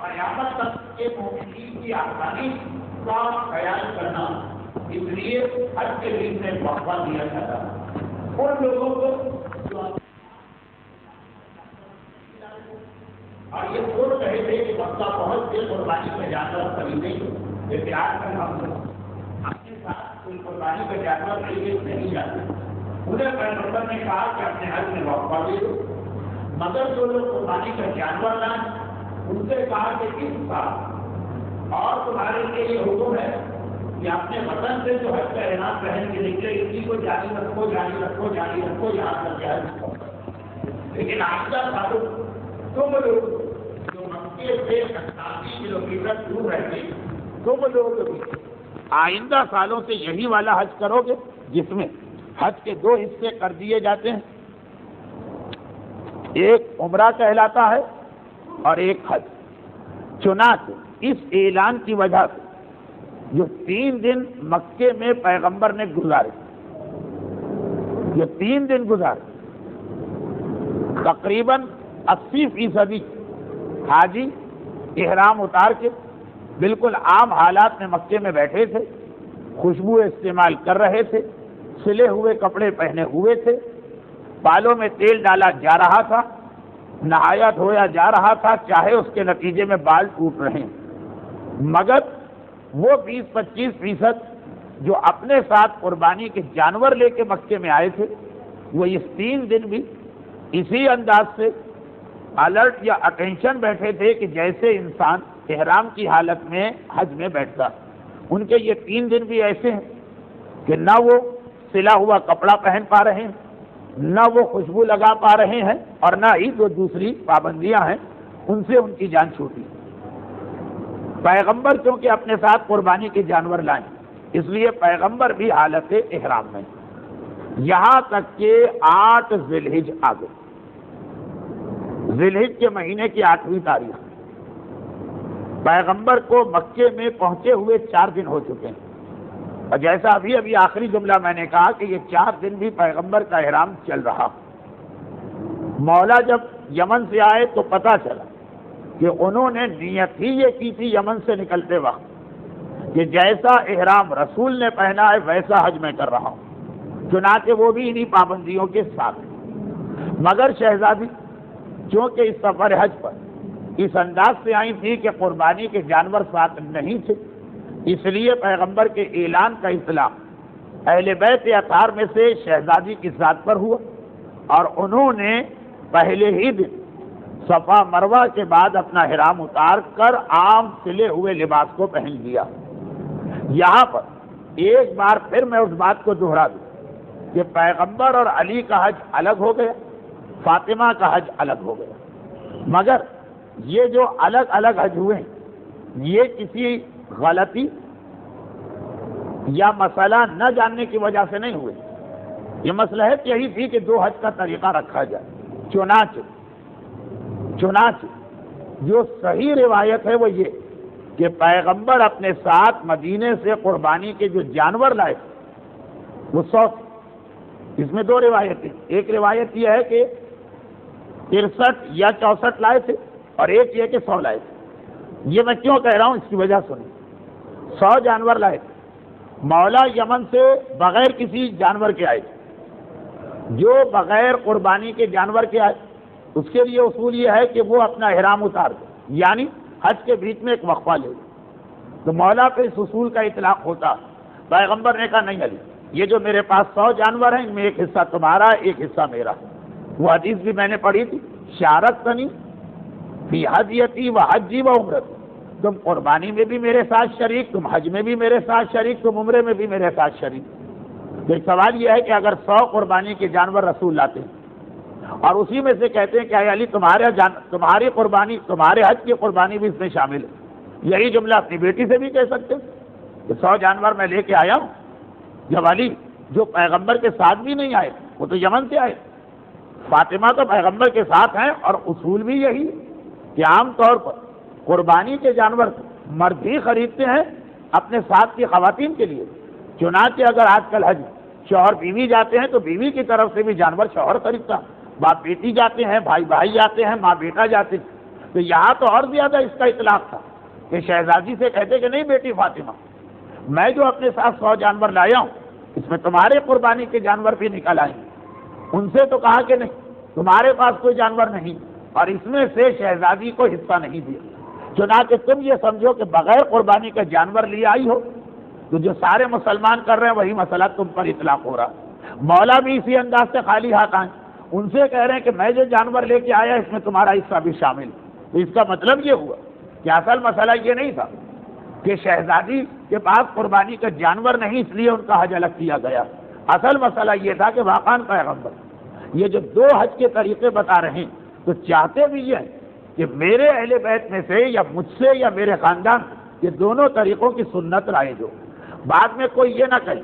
قیامت تک کے مومنین کی آسانی کا خیال کرنا، اس لیے حج کے دن میں وقفہ دیا جاتا ہے ان لوگوں کو جو اور یہ سوچ رہے تھے کہ وقتہ پہنچ کے قربانی کا جانور خریدیں گے، جیسے آج کل ہم اپنے ساتھ کوئی قربانی کا جانور خریدے نہیں جاتے، انہیں پیغمبر نے کہا کہ اپنے حج میں وقفہ دے دو، مگر جو لوگ قربانی کا جانور لائیں ان سے کہا کہ اس سال اور تمہارے لیے یہ حکم ہے کہ اپنے وطن سے جو حج کا احرام پہن کے نکلے اسی کو جاری رکھو جاری رکھو جاری رکھو، یہاں تک حج، لیکن آئندہ سالوں تم لوگ جو مکے سے 88 کلو میٹر دور رہتے تم لوگ آئندہ سالوں سے یہی والا حج کرو گے جس میں حج کے 2 حصے کر دیے جاتے ہیں، ایک عمرہ کہلاتا ہے اور ایک حج۔ چنانچہ اس اعلان کی وجہ سے جو 3 دن مکے میں پیغمبر نے گزارے، جو 3 دن گزارے، تقریباً 80% حاجی احرام اتار کے بالکل عام حالات میں مکے میں بیٹھے تھے، خوشبو استعمال کر رہے تھے، سلے ہوئے کپڑے پہنے ہوئے تھے، بالوں میں تیل ڈالا جا رہا تھا، نہایا دھویا جا رہا تھا، چاہے اس کے نتیجے میں بال ٹوٹ رہے ہیں، مگر وہ 20-25% جو اپنے ساتھ قربانی کے جانور لے کے مکے میں آئے تھے، وہ اس 3 دن بھی اسی انداز سے الرٹ یا اٹینشن بیٹھے تھے کہ جیسے انسان احرام کی حالت میں حج میں بیٹھتا۔ ان کے یہ 3 دن بھی ایسے ہیں کہ نہ وہ سلا ہوا کپڑا پہن پا رہے ہیں، نہ وہ خوشبو لگا پا رہے ہیں، اور نہ ہی جو دوسری پابندیاں ہیں ان سے ان کی جان چھوٹی۔ پیغمبر چونکہ اپنے ساتھ قربانی کے جانور لائیں، اس لیے پیغمبر بھی حالت احرام میں، یہاں تک کہ 8 ذی الحج آ گئے، ذی الحج کے مہینے کی 8ویں تاریخ پیغمبر کو مکے میں پہنچے ہوئے 4 دن ہو چکے ہیں، اور جیسا ابھی آخری جملہ میں نے کہا کہ یہ 4 دن بھی پیغمبر کا احرام چل رہا۔ مولا جب یمن سے آئے تو پتہ چلا کہ انہوں نے نیت ہی یہ کی تھی یمن سے نکلتے وقت کہ جیسا احرام رسول نے پہنا ہے ویسا حج میں کر رہا ہوں، چنانچہ وہ بھی انہی پابندیوں کے ساتھ۔ مگر شہزادی چونکہ اس سفر حج پر اس انداز سے آئی تھی کہ قربانی کے جانور ساتھ نہیں تھے، اس لیے پیغمبر کے اعلان کا اطلاع اہل بیت اطہار میں سے شہزادی کی ذات پر ہوا، اور انہوں نے پہلے ہی دن صفا مروہ کے بعد اپنا احرام اتار کر عام سلے ہوئے لباس کو پہن لیا۔ یہاں پر ایک بار پھر میں اس بات کو دہرا دوں کہ پیغمبر اور علی کا حج الگ ہو گیا، فاطمہ کا حج الگ ہو گیا، مگر یہ جو الگ الگ حج ہوئے ہیں یہ کسی غلطی یا مسئلہ نہ جاننے کی وجہ سے نہیں ہوئے، یہ مصلحت یہی تھی کہ 2 حج کا طریقہ رکھا جائے۔ چنانچہ جو صحیح روایت ہے وہ یہ کہ پیغمبر اپنے ساتھ مدینے سے قربانی کے جو جانور لائے وہ 100 تھے۔ اس میں 2 روایتیں، ایک روایت یہ ہے کہ 63 یا 64 لائے تھے، اور ایک یہ کہ 100 لائے تھے۔ یہ میں کیوں کہہ رہا ہوں اس کی وجہ سنیں۔ 100 جانور لائے تھے، مولا یمن سے بغیر کسی جانور کے آئے تھے، جو بغیر قربانی کے جانور کے آئے اس کے لیے اصول یہ ہے کہ وہ اپنا احرام اتار دے، یعنی حج کے بیچ میں ایک وقفہ لے لے، تو مولا پہ اس اصول کا اطلاق ہوتا۔ پیغمبر نے کہا نہیں علی، یہ جو میرے پاس 100 جانور ہیں ان میں ایک حصہ تمہارا ایک حصہ میرا۔ وہ حدیث بھی میں نے پڑھی تھی، شارکتنی فی ہدیتی و حجی و عمرتی، تم قربانی میں بھی میرے ساتھ شریک، تم حج میں بھی میرے ساتھ شریک، تم عمرے میں بھی میرے ساتھ شریک۔ تو ایک سوال یہ ہے کہ اگر 100 قربانی کے جانور رسول لاتے ہیں اور اسی میں سے کہتے ہیں کہ اے علی تمہاری قربانی، تمہارے حج کی قربانی بھی اس میں شامل ہے، یہی جملہ اپنی بیٹی سے بھی کہہ سکتے کہ 100 جانور میں لے کے آیا ہوں، جب علی جو پیغمبر کے ساتھ بھی نہیں آئے، وہ تو یمن سے آئے، فاطمہ تو پیغمبر کے ساتھ ہیں، اور اصول بھی یہی کہ عام طور پر قربانی کے جانور مرد ہی خریدتے ہیں اپنے ساتھ کی خواتین کے لیے۔ چنانچہ اگر آج کل حج شوہر بیوی جاتے ہیں تو بیوی کی طرف سے بھی جانور شوہر خریدتا، باپ بیٹی جاتے ہیں، بھائی بھائی جاتے ہیں، ماں بیٹا جاتے ہیں۔ تو یہاں تو اور زیادہ اس کا اطلاق تھا کہ شہزادی سے کہتے کہ نہیں بیٹی فاطمہ، میں جو اپنے ساتھ 100 جانور لایا ہوں اس میں تمہارے قربانی کے جانور بھی نکل آئیں گے۔ ان سے تو کہا کہ نہیں، تمہارے پاس کوئی جانور نہیں، اور اس میں سے شہزادی کو حصہ نہیں دیا، چنانچہ تم یہ سمجھو کہ بغیر قربانی کا جانور لے آئی ہو، تو جو سارے مسلمان کر رہے ہیں وہی مسئلہ تم پر اطلاق ہو رہا۔ مولا بھی اسی انداز سے خالی ہاتھ آئے، ان سے کہہ رہے ہیں کہ میں جو جانور لے کے آیا اس میں تمہارا حصہ بھی شامل، تو اس کا مطلب یہ ہوا کہ اصل مسئلہ یہ نہیں تھا کہ شہزادی کے پاس قربانی کا جانور نہیں اس لیے ان کا حج الگ کیا گیا، اصل مسئلہ یہ تھا کہ واقعاً پیغمبر یہ جو 2 حج کے طریقے بتا رہے ہیں تو چاہتے بھی یہ ہیں کہ میرے اہل بیت میں سے یا مجھ سے یا میرے خاندان یہ دونوں طریقوں کی سنت رائج ہو۔ بعد میں کوئی یہ نہ کہے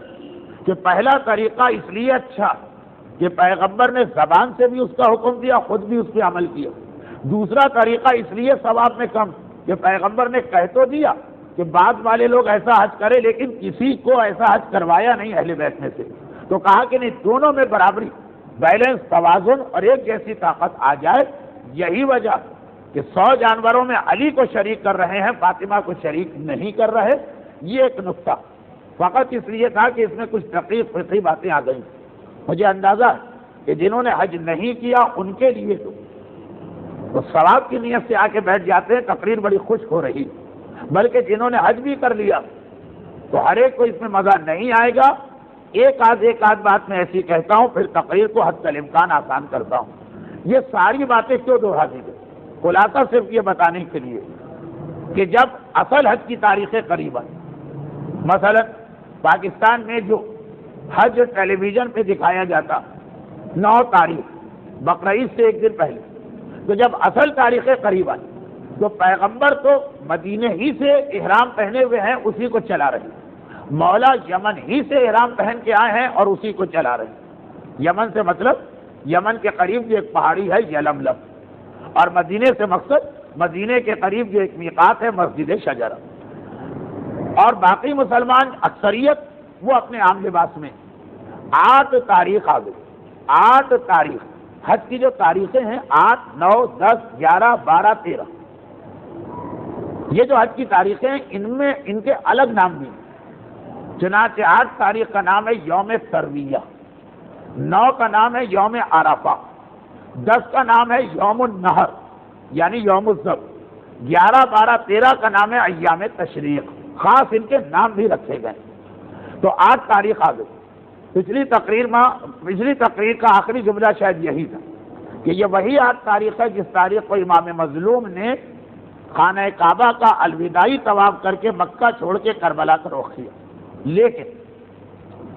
کہ پہلا طریقہ اس لیے اچھا کہ پیغمبر نے زبان سے بھی اس کا حکم دیا، خود بھی اس پہ عمل کیا، دوسرا طریقہ اس لیے ثواب میں کم کہ پیغمبر نے کہہ تو دیا کہ بعض والے لوگ ایسا حج کرے لیکن کسی کو ایسا حج کروایا نہیں اہل بیت میں سے، تو کہا کہ نہیں، دونوں میں برابری، بیلنس، توازن اور ایک جیسی طاقت آ جائے۔ یہی وجہ کہ 100 جانوروں میں علی کو شریک کر رہے ہیں، فاطمہ کو شریک نہیں کر رہے، یہ ایک نقطہ فقط اس لیے تھا کہ اس میں کچھ تقریب فقہی باتیں آ گئیں۔ مجھے اندازہ ہے کہ جنہوں نے حج نہیں کیا ان کے لیے تو ثواب کی نیت سے آ کے بیٹھ جاتے ہیں، تقریر بڑی خشک ہو رہی، بلکہ جنہوں نے حج بھی کر لیا تو ہر ایک کو اس میں مزہ نہیں آئے گا۔ ایک آدھ بات میں ایسی کہتا ہوں، پھر تقریر کو حد الامکان آسان کرتا ہوں۔ یہ ساری باتیں کیوں دوہرا دی گئی؟ خلاصہ صرف یہ بتانے کے لیے کہ جب اصل حج کی تاریخیں قریب آئی، مثلا پاکستان میں جو حج ٹیلی ویژن پہ دکھایا جاتا 9 تاریخ بقرعید سے ایک دن پہلے، تو جب اصل تاریخیں قریب آئی تو پیغمبر تو مدینے ہی سے احرام پہنے ہوئے ہیں، اسی کو چلا رہے ہیں، مولا یمن ہی سے احرام پہن کے آئے ہیں اور اسی کو چلا رہے ہیں۔ یمن سے مطلب یمن کے قریب جو ایک پہاڑی ہے یلملم، اور مدینے سے مقصد مدینے کے قریب جو ایک میقات ہے مسجد شجرہ، اور باقی مسلمان اکثریت وہ اپنے عام لباس میں۔ 8 تاریخ آ گئی، 8 تاریخ حج کی جو تاریخیں ہیں 8، 9، 10، 11، 12، 13، یہ جو حج کی تاریخیں ہیں ان میں ان کے الگ نام بھی ہیں۔ چنانچہ 8 تاریخ کا نام ہے یوم ترویہ، 9 کا نام ہے یوم عرفہ، 10 کا نام ہے یوم النحر یعنی یوم الذبح، 11، 12، 13 کا نام ہے ایام تشریق، خاص ان کے نام بھی رکھے گئے۔ تو 8 تاریخ آ گئی۔ پچھلی تقریر کا آخری جملہ شاید یہی تھا کہ یہ وہی 8 تاریخ ہے جس تاریخ کو امام مظلوم نے خانہ کعبہ کا الوداعی طواف کر کے مکہ چھوڑ کے کربلا کا رخ کیا۔ لیکن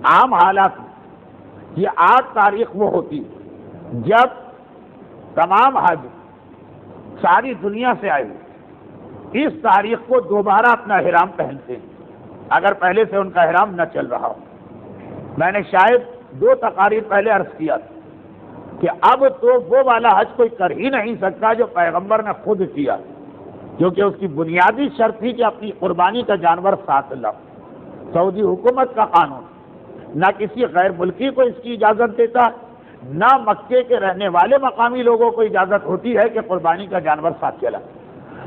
عام حالات میں یہ 8 تاریخ وہ ہوتی جب تمام حج ساری دنیا سے آئے ہوئے اس تاریخ کو دوبارہ اپنا احرام پہنتے ہیں، اگر پہلے سے ان کا احرام نہ چل رہا ہو۔ میں نے شاید 2 تقاریر پہلے عرض کیا تھا کہ اب تو وہ والا حج کوئی کر ہی نہیں سکتا جو پیغمبر نے خود کیا، کیونکہ اس کی بنیادی شرط تھی کہ اپنی قربانی کا جانور ساتھ لاؤ۔ سعودی حکومت کا قانون نہ کسی غیر ملکی کو اس کی اجازت دیتا، نہ مکے کے رہنے والے مقامی لوگوں کو اجازت ہوتی ہے کہ قربانی کا جانور ساتھ چلا۔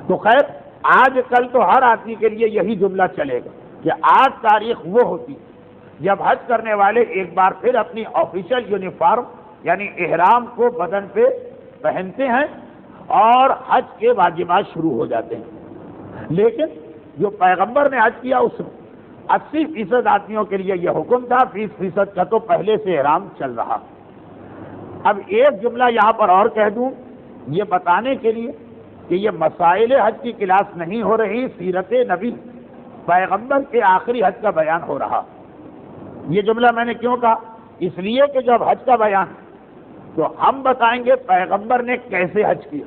تو خیر آج کل تو ہر آدمی کے لیے یہی جملہ چلے گا کہ 8 تاریخ وہ ہوتی جب حج کرنے والے ایک بار پھر اپنی آفیشیل یونیفارم یعنی احرام کو بدن پہ پہنتے ہیں اور حج کے واجبات شروع ہو جاتے ہیں۔ لیکن جو پیغمبر نے حج کیا اس میں 80% آدمیوں کے لیے یہ حکم تھا، 20% کا تو پہلے سے احرام چل رہا۔ اب ایک جملہ یہاں پر اور کہہ دوں یہ بتانے کے لیے کہ یہ مسائل حج کی کلاس نہیں ہو رہی، سیرت نبی پیغمبر کے آخری حج کا بیان ہو رہا۔ یہ جملہ میں نے کیوں کہا؟ اس لیے کہ جب حج کا بیان تو ہم بتائیں گے پیغمبر نے کیسے حج کیا،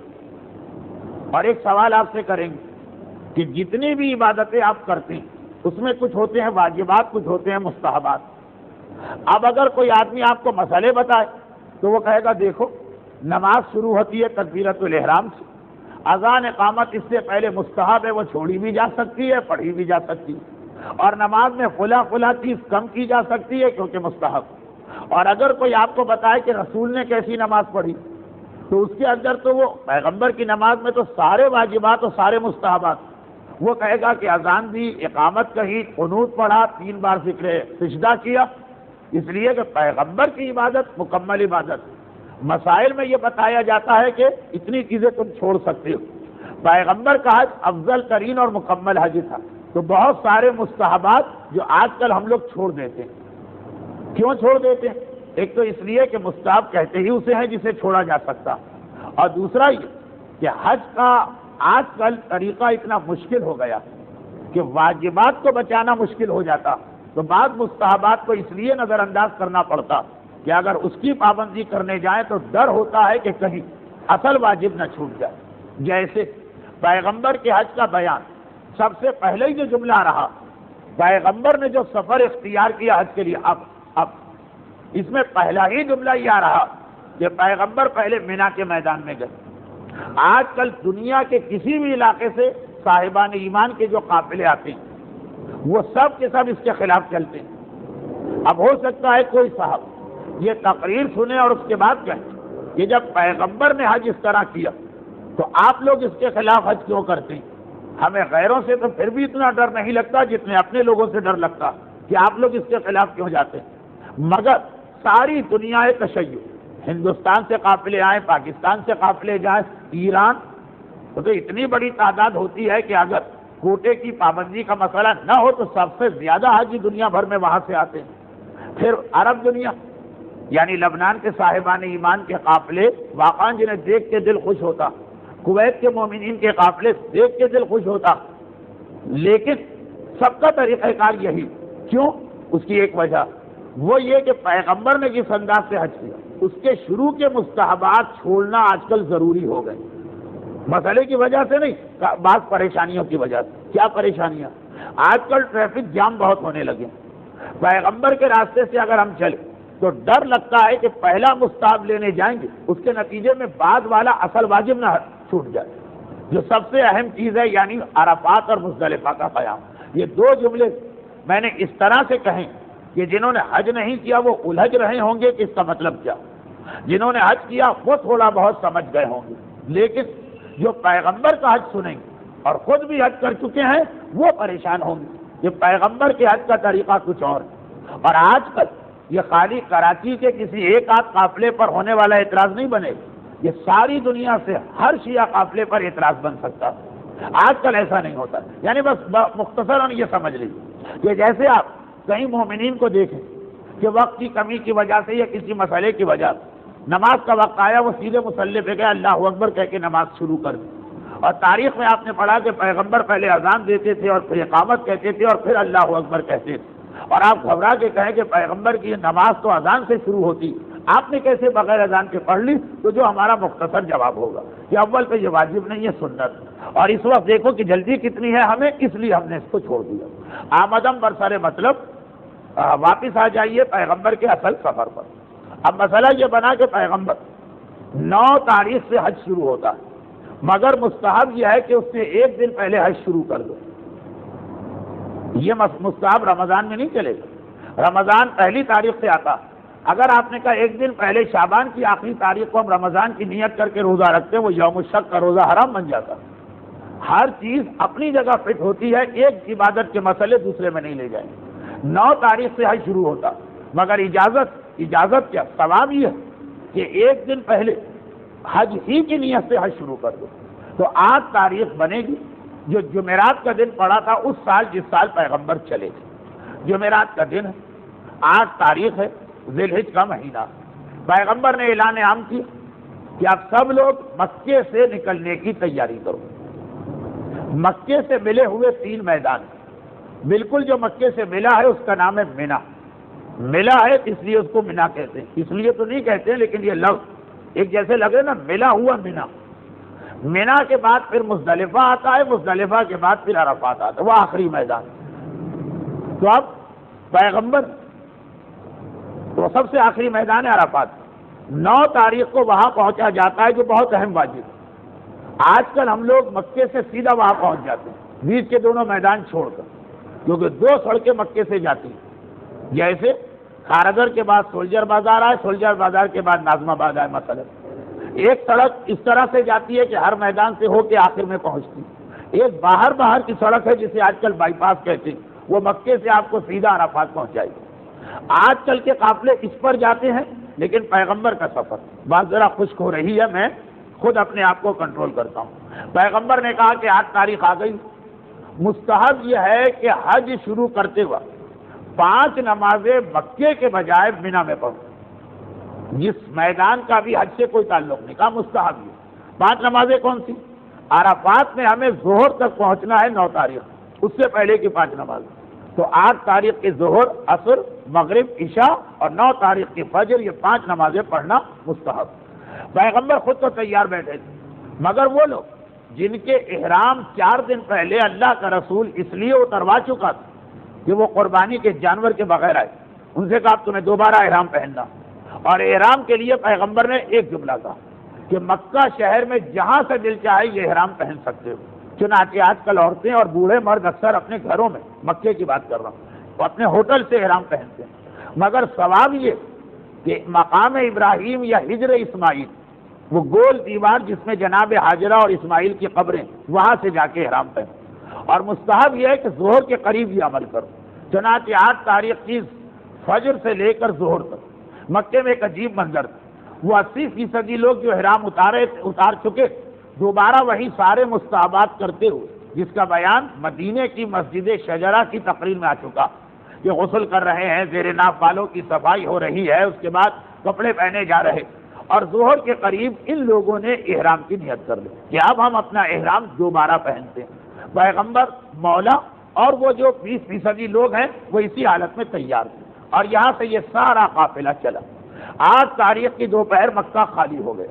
اور ایک سوال آپ سے کریں گے کہ جتنی بھی عبادتیں آپ کرتے ہیں اس میں کچھ ہوتے ہیں واجبات، کچھ ہوتے ہیں مستحبات۔ اب اگر کوئی آدمی آپ کو مسئلے بتائے تو وہ کہے گا دیکھو نماز شروع ہوتی ہے تکبیرۃ الاحرام سے، اذان اقامت اس سے پہلے مستحب ہے، وہ چھوڑی بھی جا سکتی ہے، پڑھی بھی جا سکتی ہے، اور نماز میں فلاں چیز کم کی جا سکتی ہے کیونکہ مستحب۔ اور اگر کوئی آپ کو بتائے کہ رسول نے کیسی نماز پڑھی تو اس کے اندر تو وہ پیغمبر کی نماز میں تو سارے واجبات اور سارے مستحبات، وہ کہے گا کہ اذان دی، اقامت کہی، قنوت پڑھا، 3 بار ذکر سجدہ کیا، اس لیے کہ پیغمبر کی عبادت مکمل عبادت۔ مسائل میں یہ بتایا جاتا ہے کہ اتنی چیزیں تم چھوڑ سکتے ہو۔ پیغمبر کا حج افضل ترین اور مکمل حج تھا، تو بہت سارے مستحبات جو آج کل ہم لوگ چھوڑ دیتے ہیں۔ کیوں چھوڑ دیتے ہیں؟ ایک تو اس لیے کہ مستحب کہتے ہی اسے ہیں جسے چھوڑا جا سکتا، اور دوسرا یہ کہ حج کا آج کل طریقہ اتنا مشکل ہو گیا کہ واجبات کو بچانا مشکل ہو جاتا، تو بعض مستحبات کو اس لیے نظر انداز کرنا پڑتا کہ اگر اس کی پابندی کرنے جائیں تو ڈر ہوتا ہے کہ کہیں اصل واجب نہ چھوٹ جائے۔ جیسے پیغمبر کے حج کا بیان سب سے پہلے ہی جو جملہ رہا، پیغمبر نے جو سفر اختیار کیا حج کے لیے، اب اس میں پہلا ہی جملہ یہ رہا کہ پیغمبر پہلے مینا کے میدان میں گئے۔ آج کل دنیا کے کسی بھی علاقے سے صاحبان ایمان کے جو قافلے آتے ہیں وہ سب کے سب اس کے خلاف چلتے ہیں۔ اب ہو سکتا ہے کوئی صاحب یہ تقریر سنے اور اس کے بعد کہیں کہ جب پیغمبر نے حج اس طرح کیا تو آپ لوگ اس کے خلاف حج کیوں کرتے ہیں؟ ہمیں غیروں سے تو پھر بھی اتنا ڈر نہیں لگتا جتنے اپنے لوگوں سے ڈر لگتا کہ آپ لوگ اس کے خلاف کیوں جاتے ہیں۔ مگر ساری دنیا تشیع، ہندوستان سے قافلے آئیں، پاکستان سے قافلے جائیں، ایران، تو اتنی بڑی تعداد ہوتی ہے کہ اگر کوٹے کی پابندی کا مسئلہ نہ ہو تو سب سے زیادہ حاجی دنیا بھر میں وہاں سے آتے ہیں۔ پھر عرب دنیا یعنی لبنان کے صاحبان ایمان کے قافلے واقعا جنہیں دیکھ کے دل خوش ہوتا، کویت کے مومنین کے قافلے دیکھ کے دل خوش ہوتا، لیکن سب کا طریقہ کار یہی۔ کیوں؟ اس کی ایک وجہ وہ یہ کہ پیغمبر نے جس انداز سے حج کیا اس کے شروع کے مستحبات چھوڑنا آج کل ضروری ہو گئے، مسئلے کی وجہ سے نہیں، بعض پریشانیوں کی وجہ سے۔ کیا پریشانیاں؟ آج کل ٹریفک جام بہت ہونے لگے، پیغمبر کے راستے سے اگر ہم چلیں تو ڈر لگتا ہے کہ پہلا مستحب لینے جائیں گے اس کے نتیجے میں بعد والا اصل واجب نہ چھوٹ جائے، جو سب سے اہم چیز ہے، یعنی عرفات اور مزدلفہ کا قیام۔ یہ 2 جملے میں نے اس طرح سے کہیں کہ جنہوں نے حج نہیں کیا وہ الجھ رہے ہوں گے کہ اس کا مطلب کیا، جنہوں نے حج کیا وہ تھوڑا بہت سمجھ گئے ہوں گے، لیکن جو پیغمبر کا حج سنیں گے اور خود بھی حج کر چکے ہیں وہ پریشان ہوں گے کہ پیغمبر کے حج کا طریقہ کچھ اور ہے۔ اور آج کل یہ خالی کراچی کے کسی ایک آدھ قافلے پر ہونے والا اعتراض نہیں بنے، یہ ساری دنیا سے ہر شیعہ قافلے پر اعتراض بن سکتا ہے۔ آج کل ایسا نہیں ہوتا، یعنی بس مختصراً یہ سمجھ لیجیے کہ جیسے آپ کئی مومنین کو دیکھیں کہ وقت کی کمی کی وجہ سے یا کسی مسئلے کی وجہ سے نماز کا وقت آیا وہ سیدھے مصلی پہ گئے، اللہ اکبر کہہ کے نماز شروع کر دی، اور تاریخ میں آپ نے پڑھا کہ پیغمبر پہلے اذان دیتے تھے اور پھر اقامت کہتے تھے اور پھر اللہ اکبر کہتے تھے، اور آپ گھبرا کے کہیں کہ پیغمبر کی نماز تو اذان سے شروع ہوتی، آپ نے کیسے بغیر اذان کے پڑھ لی؟ تو جو ہمارا مختصر جواب ہوگا کہ اول پہ یہ واجب نہیں ہے، سنت، اور اس وقت دیکھو کہ جلدی کتنی ہے ہمیں، اس لیے ہم نے اس کو چھوڑ دیا۔ آمدم برسر مطلب واپس آ جائیے پیغمبر کے اصل سفر پر۔ اب مسئلہ یہ بنا کہ پیغمبر 9 تاریخ سے حج شروع ہوتا ہے، مگر مستحب یہ ہے کہ اس سے 1 دن پہلے حج شروع کر دو۔ یہ مستحب رمضان میں نہیں چلے گا، رمضان پہلی تاریخ سے آتا، اگر آپ نے کہا 1 دن پہلے شعبان کی آخری تاریخ کو ہم رمضان کی نیت کر کے روزہ رکھتے ہیں، وہ یوم الشک کا روزہ حرام بن جاتا۔ ہر چیز اپنی جگہ فٹ ہوتی ہے، ایک عبادت کے مسئلے دوسرے میں نہیں لے جائیں گے۔ 9 تاریخ سے حج شروع ہوتا، مگر اجازت کیا؟ ثواب یہ ہے کہ 1 دن پہلے حج ہی کی نیت سے حج شروع کر دو، تو 8 تاریخ بنے گی، جو جمعرات کا دن پڑا تھا اس سال جس سال پیغمبر چلے تھے، جمعرات کا دن ہے، 8 تاریخ ہے، ذی الحج کا مہینہ۔ پیغمبر نے اعلان عام کیا کہ آپ سب لوگ مکے سے نکلنے کی تیاری کرو۔ مکے سے ملے ہوئے 3 میدان، بالکل جو مکے سے ملا ہے اس کا نام ہے مینا۔ ملا ہے اس لیے اس کو مینا کہتے ہیں، اس لیے تو نہیں کہتے ہیں، لیکن یہ لفظ ایک جیسے لگے نا، ملا ہوا مینا۔ مینا کے بعد پھر مزدلفہ آتا ہے، مزدلفہ کے بعد پھر عرفات آتا ہے، وہ آخری میدان۔ تو اب پیغمبر تو سب سے آخری میدان ہے عرفات، 9 تاریخ کو وہاں پہنچا جاتا ہے، جو بہت اہم واجب ہے۔ آج کل ہم لوگ مکے سے سیدھا وہاں پہنچ جاتے ہیں، بیچ کے دونوں میدان چھوڑ کر، کیونکہ 2 سڑکیں مکے سے جاتی ہیں، جیسے کھارگر کے بعد سولجر بازار آئے، سولجر بازار کے بعد ناظم آباد آئے مثلا، ایک سڑک اس طرح سے جاتی ہے کہ ہر میدان سے ہو کے آخر میں پہنچتی، ایک باہر کی سڑک ہے جسے آج کل بائی پاس کہتے ہیں، وہ مکے سے آپ کو سیدھا عرفات پہنچائے گی۔ آج کل کے قافلے اس پر جاتے ہیں، لیکن پیغمبر کا سفر بات ذرا خشک ہو رہی ہے، میں خود اپنے آپ کو کنٹرول کرتا ہوں۔ پیغمبر نے کہا کہ آج تاریخ آ گئی، مستحب یہ ہے کہ حج شروع کرتے وقت 5 نمازیں مکے کے بجائے مینا میں پڑھو، جس میدان کا بھی حج سے کوئی تعلق نہیں، کہا مستحب یہ 5 نمازیں کون سی؟ عرفات میں ہمیں ظہر تک پہنچنا ہے 9 تاریخ، اس سے پہلے کی 5 نمازیں، تو 8 تاریخ کی ظہر، عصر، مغرب، عشاء اور 9 تاریخ کی فجر، یہ 5 نمازیں پڑھنا مستحب۔ پیغمبر خود تو تیار بیٹھے تھے، مگر وہ لوگ جن کے احرام 4 دن پہلے اللہ کا رسول اس لیے اتروا چکا تھا کہ وہ قربانی کے جانور کے بغیر آئے، ان سے کہا تمہیں دوبارہ احرام پہننا، اور احرام کے لیے پیغمبر نے ایک جملہ کہا کہ مکہ شہر میں جہاں سے دل چاہے یہ احرام پہن سکتے ہو۔ چنانچہ آج کل عورتیں اور بوڑھے مرد اکثر اپنے گھروں میں، مکے کی بات کر رہا ہوں، وہ اپنے ہوٹل سے احرام پہنتے ہیں، مگر ثواب یہ کہ مقام ابراہیم یا ہجر اسماعیل، وہ گول دیوار جس میں جناب ہاجرہ اور اسماعیل کی قبریں، وہاں سے جا کے احرام پہنو، اور مستحب یہ ہے کہ ظہر کے قریب یہ عمل کرو۔ چنانچہ 8 تاریخ کی فجر سے لے کر ظہر تک مکے میں ایک عجیب منظر تھا، وہ 80% لوگ جو احرام اتار چکے دوبارہ وہی سارے مستحبات کرتے ہوئے، جس کا بیان مدینے کی مسجد شجرہ کی تقریر میں آ چکا، کہ غسل کر رہے ہیں، زیر ناف بالوں کی صفائی ہو رہی ہے، اس کے بعد کپڑے پہنے جا رہے، اور ظہر کے قریب ان لوگوں نے احرام کی نیت کر لی کہ اب ہم اپنا احرام دوبارہ پہنتے ہیں۔ پیغمبر، مولا اور وہ جو 20% لوگ ہیں وہ اسی حالت میں تیار تھے، اور یہاں سے یہ سارا قافلہ چلا۔ 8 تاریخ کی دوپہر مکہ خالی ہو گئے،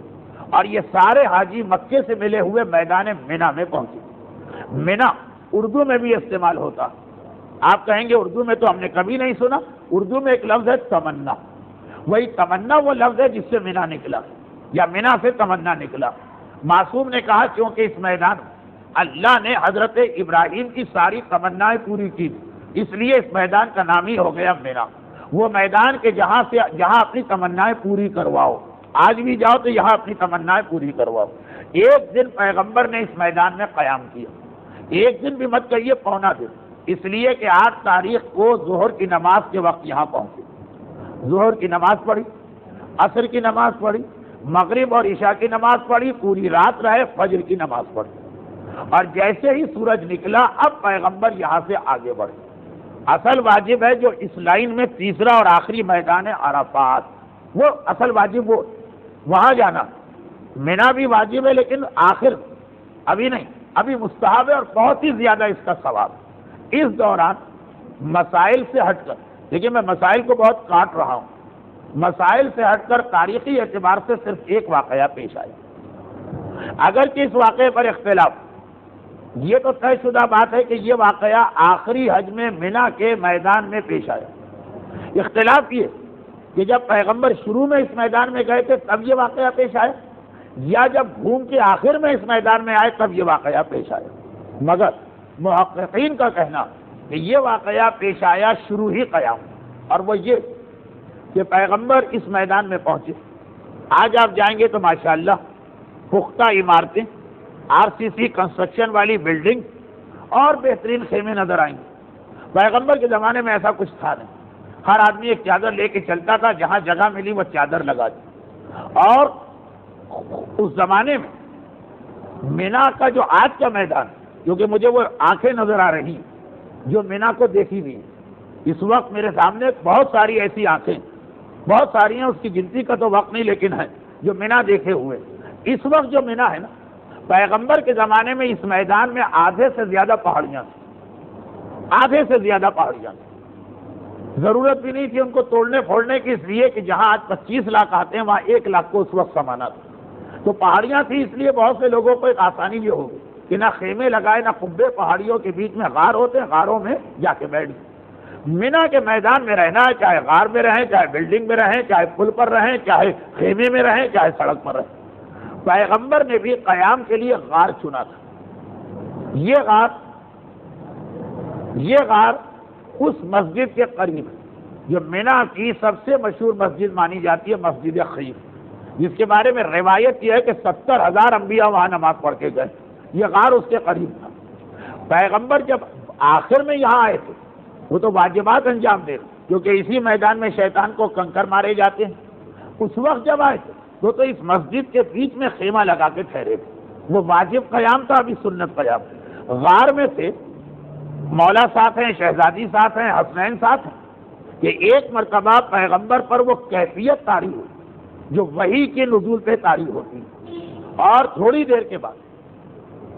اور یہ سارے حاجی مکے سے ملے ہوئے میدان مینا میں پہنچے۔ مینا اردو میں بھی استعمال ہوتا، آپ کہیں گے اردو میں تو ہم نے کبھی نہیں سنا، اردو میں ایک لفظ ہے تمنا، وہی تمنا وہ لفظ ہے جس سے مینا نکلا، یا مینا سے تمنا نکلا۔ معصوم نے کہا کیونکہ اس میدان میں اللہ نے حضرت ابراہیم کی ساری تمنائیں پوری کی، اس لیے اس میدان کا نام ہی ہو گیا مینا، وہ میدان کے جہاں اپنی تمنائیں پوری کرواؤ، آج بھی جاؤ تو یہاں اپنی تمنائیں پوری کرواؤ۔ ایک دن پیغمبر نے اس میدان میں قیام کیا، ایک دن بھی مت کہیے، پونا دن، اس لیے کہ 8 تاریخ کو ظہر کی نماز کے وقت یہاں پہنچے، ظہر کی نماز پڑھی، عصر کی نماز پڑھی، مغرب اور عشاء کی نماز پڑھی، پوری رات رہے، فجر کی نماز پڑھی، اور جیسے ہی سورج نکلا اب پیغمبر یہاں سے آگے بڑھے۔ اصل واجب ہے جو اس لائن میں تیسرا اور آخری میدان ہے عرفات، وہ اصل واجب وہ وہاں جانا، مینا بھی واجب ہے لیکن آخر ابھی نہیں، ابھی مستحب ہے اور بہت ہی زیادہ اس کا ثواب۔ اس دوران مسائل سے ہٹ کر، دیکھیے میں مسائل کو بہت کاٹ رہا ہوں، مسائل سے ہٹ کر تاریخی اعتبار سے صرف ایک واقعہ پیش آیا، اگرچہ اس واقعے پر اختلاف، یہ تو طے شدہ بات ہے کہ یہ واقعہ آخری حج میں مینا کے میدان میں پیش آیا۔ اختلاف یہ کہ جب پیغمبر شروع میں اس میدان میں گئے تھے تب یہ واقعہ پیش آیا، یا جب گھوم کے آخر میں اس میدان میں آئے تب یہ واقعہ پیش آیا، مگر محققین کا کہنا کہ یہ واقعہ پیش آیا شروع ہی قیام، اور وہ یہ کہ پیغمبر اس میدان میں پہنچے۔ آج آپ جائیں گے تو ماشاءاللہ پختہ عمارتیں، RCC کنسٹرکشن والی بلڈنگ اور بہترین خیمے نظر آئیں گے۔ پیغمبر کے زمانے میں ایسا کچھ تھا نہیں، ہر آدمی ایک چادر لے کے چلتا تھا، جہاں جگہ ملی وہ چادر لگا دی، اور اس زمانے میں مینا کا جو آج کا میدان، کیونکہ مجھے وہ آنکھیں نظر آ رہی ہیں جو مینا کو دیکھی ہوئی ہیں، اس وقت میرے سامنے بہت ساری ایسی آنکھیں، بہت ساری ہیں، اس کی گنتی کا تو وقت نہیں لیکن ہے جو مینا دیکھے ہوئے۔ اس وقت جو مینا ہے نا، پیغمبر کے زمانے میں اس میدان میں آدھے سے زیادہ پہاڑیاں تھیں، آدھے سے زیادہ پہاڑیاں تھیں، ضرورت بھی نہیں تھی ان کو توڑنے پھوڑنے کی، اس لیے کہ جہاں آج 25 لاکھ آتے ہیں وہاں 1 لاکھ کو اس وقت سمانا تھا، تو پہاڑیاں تھیں، اس لیے بہت سے لوگوں کو ایک آسانی یہ ہوگی کہ نہ خیمے لگائے نہ قبے، پہاڑیوں کے بیچ میں غار ہوتے ہیں، غاروں میں جا کے بیٹھ گئے۔ مینا کے میدان میں رہنا ہے، چاہے غار میں رہیں، چاہے بلڈنگ میں رہیں، چاہے پل پر رہیں، چاہے خیمے میں رہیں، چاہے سڑک پر رہیں۔ پیغمبر نے بھی قیام کے لیے غار چنا تھا۔ یہ غار اس مسجد کے قریب ہے جو مینا کی سب سے مشہور مسجد مانی جاتی ہے، مسجد خیف۔ جس کے بارے میں روایت یہ ہے کہ 70,000 انبیاء وہاں نماز پڑھ کے گئے، یہ غار اس کے قریب تھا۔ پیغمبر جب آخر میں یہاں آئے تھے وہ تو واجبات انجام دے رہے، کیونکہ اسی میدان میں شیطان کو کنکر مارے جاتے ہیں۔ اس وقت جب آئے تھے تو اس مسجد کے بیچ میں خیمہ لگا کے ٹھہرے تھے، وہ واجب قیام تھا، ابھی سنت قیام۔ غار میں سے مولا ساتھ ہیں، شہزادی ساتھ ہیں، حسنین ساتھ ہیں، کہ ایک مرتبہ پیغمبر پر وہ کیفیت طاری ہوئی جو وحی کے نزول پہ طاری ہوتی ہے، اور تھوڑی دیر کے بعد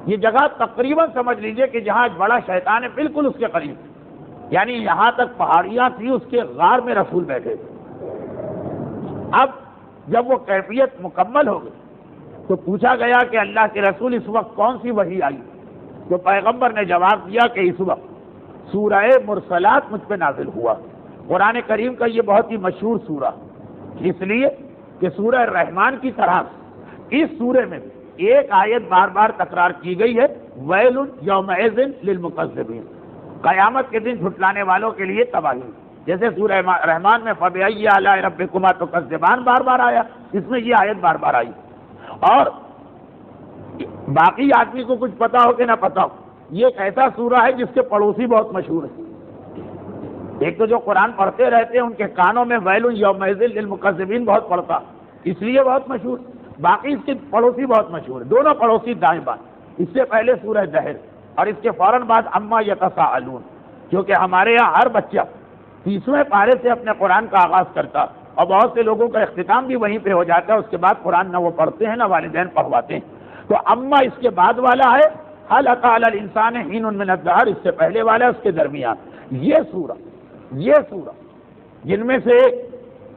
یہ جگہ تقریباً سمجھ لیجئے کہ جہاں بڑا شیطان ہے بالکل اس کے قریب، یعنی یہاں تک پہاڑیاں تھیں، اس کے غار میں رسول بیٹھے تھے۔ اب جب وہ کیفیت مکمل ہو گئی تو پوچھا گیا کہ اللہ کے رسول اس وقت کون سی وحی آئی؟ تو پیغمبر نے جواب دیا کہ اس وقت سورہ مرسلات مجھ پہ نازل ہوا۔ قرآن کریم کا یہ بہت ہی مشہور سورہ، اس لیے کہ سورہ رحمان کی طرح اس سورے میں ایک آیت بار بار تکرار کی گئی ہے، ویل یومئذ للمکذبین، قیامت کے دن جھٹلانے والوں کے لیے تباہی۔ جیسے سورہ رحمان میں فبأي آلاء ربكما تكذبان بار بار آیا، اس میں یہ آیت بار بار آئی۔ اور باقی آدمی کو کچھ پتا ہو کہ نہ پتا ہو، یہ ایک ایسا سورہ ہے جس کے پڑوسی بہت مشہور ہیں۔ ایک تو جو قرآن پڑھتے رہتے ہیں ان کے کانوں میں ویل یومئذ للمکذبین بہت پڑتا، اس لیے بہت مشہور۔ باقی اس کے پڑوسی بہت مشہور ہیں، دونوں پڑوسی دائیں بائیں۔ اس سے پہلے سورہ دہر اور اس کے فوراً بعد عما یتساءلون، کیونکہ ہمارے یہاں ہر بچہ 30ویں پارے سے اپنے قرآن کا آغاز کرتا، اور بہت سے لوگوں کا اختتام بھی وہیں پہ ہو جاتا ہے، اس کے بعد قرآن نہ وہ پڑھتے ہیں نہ والدین پڑھواتے ہیں۔ تو اما اس کے بعد والا ہے، هل اتى على الانسان حين من الدهر، اس سے پہلے والا ہے، اس کے درمیان یہ سورہ جن میں سے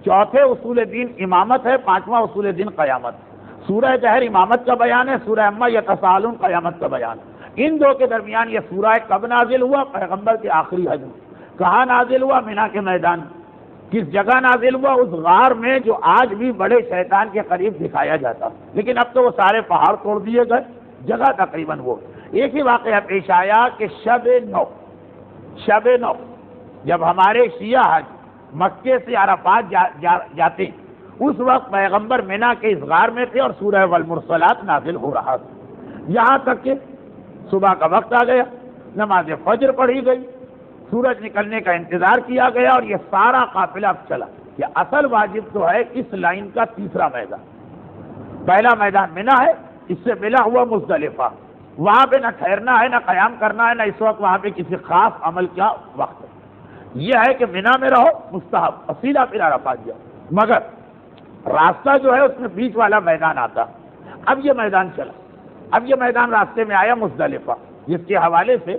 چوتھے اصول دین امامت ہے، پانچواں اصول دین قیامت۔ سورہ دہر امامت کا بیان ہے، سورہ اما یتساءلون قیامت کا بیان۔ ان دو کے درمیان یہ سورہ کب نازل ہوا؟ پیغمبر کے آخری حج میں۔ کہاں نازل ہوا؟ مینا کے میدان۔ کس جگہ نازل ہوا؟ اس غار میں جو آج بھی بڑے شیطان کے قریب دکھایا جاتا، لیکن اب تو وہ سارے پہاڑ توڑ دیے گئے، جگہ تقریباً وہ۔ ایک ہی واقعہ پیش آیا کہ شب نو جب ہمارے شیعہ حج مکے سے عرفات جاتے ہیں، اس وقت پیغمبر مینا کے اس غار میں تھے اور سورہ والمرسلات نازل ہو رہا تھا، یہاں تک کہ صبح کا وقت آ گیا، نماز فجر پڑھی گئی، سورج نکلنے کا انتظار کیا گیا، اور یہ سارا قافلہ اب چلا۔ یہ اصل واجب تو ہے اس لائن کا تیسرا میدان۔ پہلا میدان مینا ہے، اس سے ملا ہوا مزدلفہ، وہاں پہ نہ ٹھہرنا ہے، نہ قیام کرنا ہے، نہ اس وقت وہاں پہ کسی خاص عمل کا وقت ہے۔ یہ ہے کہ مینا میں رہو مستحب، اور سیدھا پھر عرفات جاؤ، مگر راستہ جو ہے اس میں بیچ والا میدان آتا۔ اب یہ میدان چلا، اب یہ میدان راستے میں آیا مزدلفہ، جس کے حوالے سے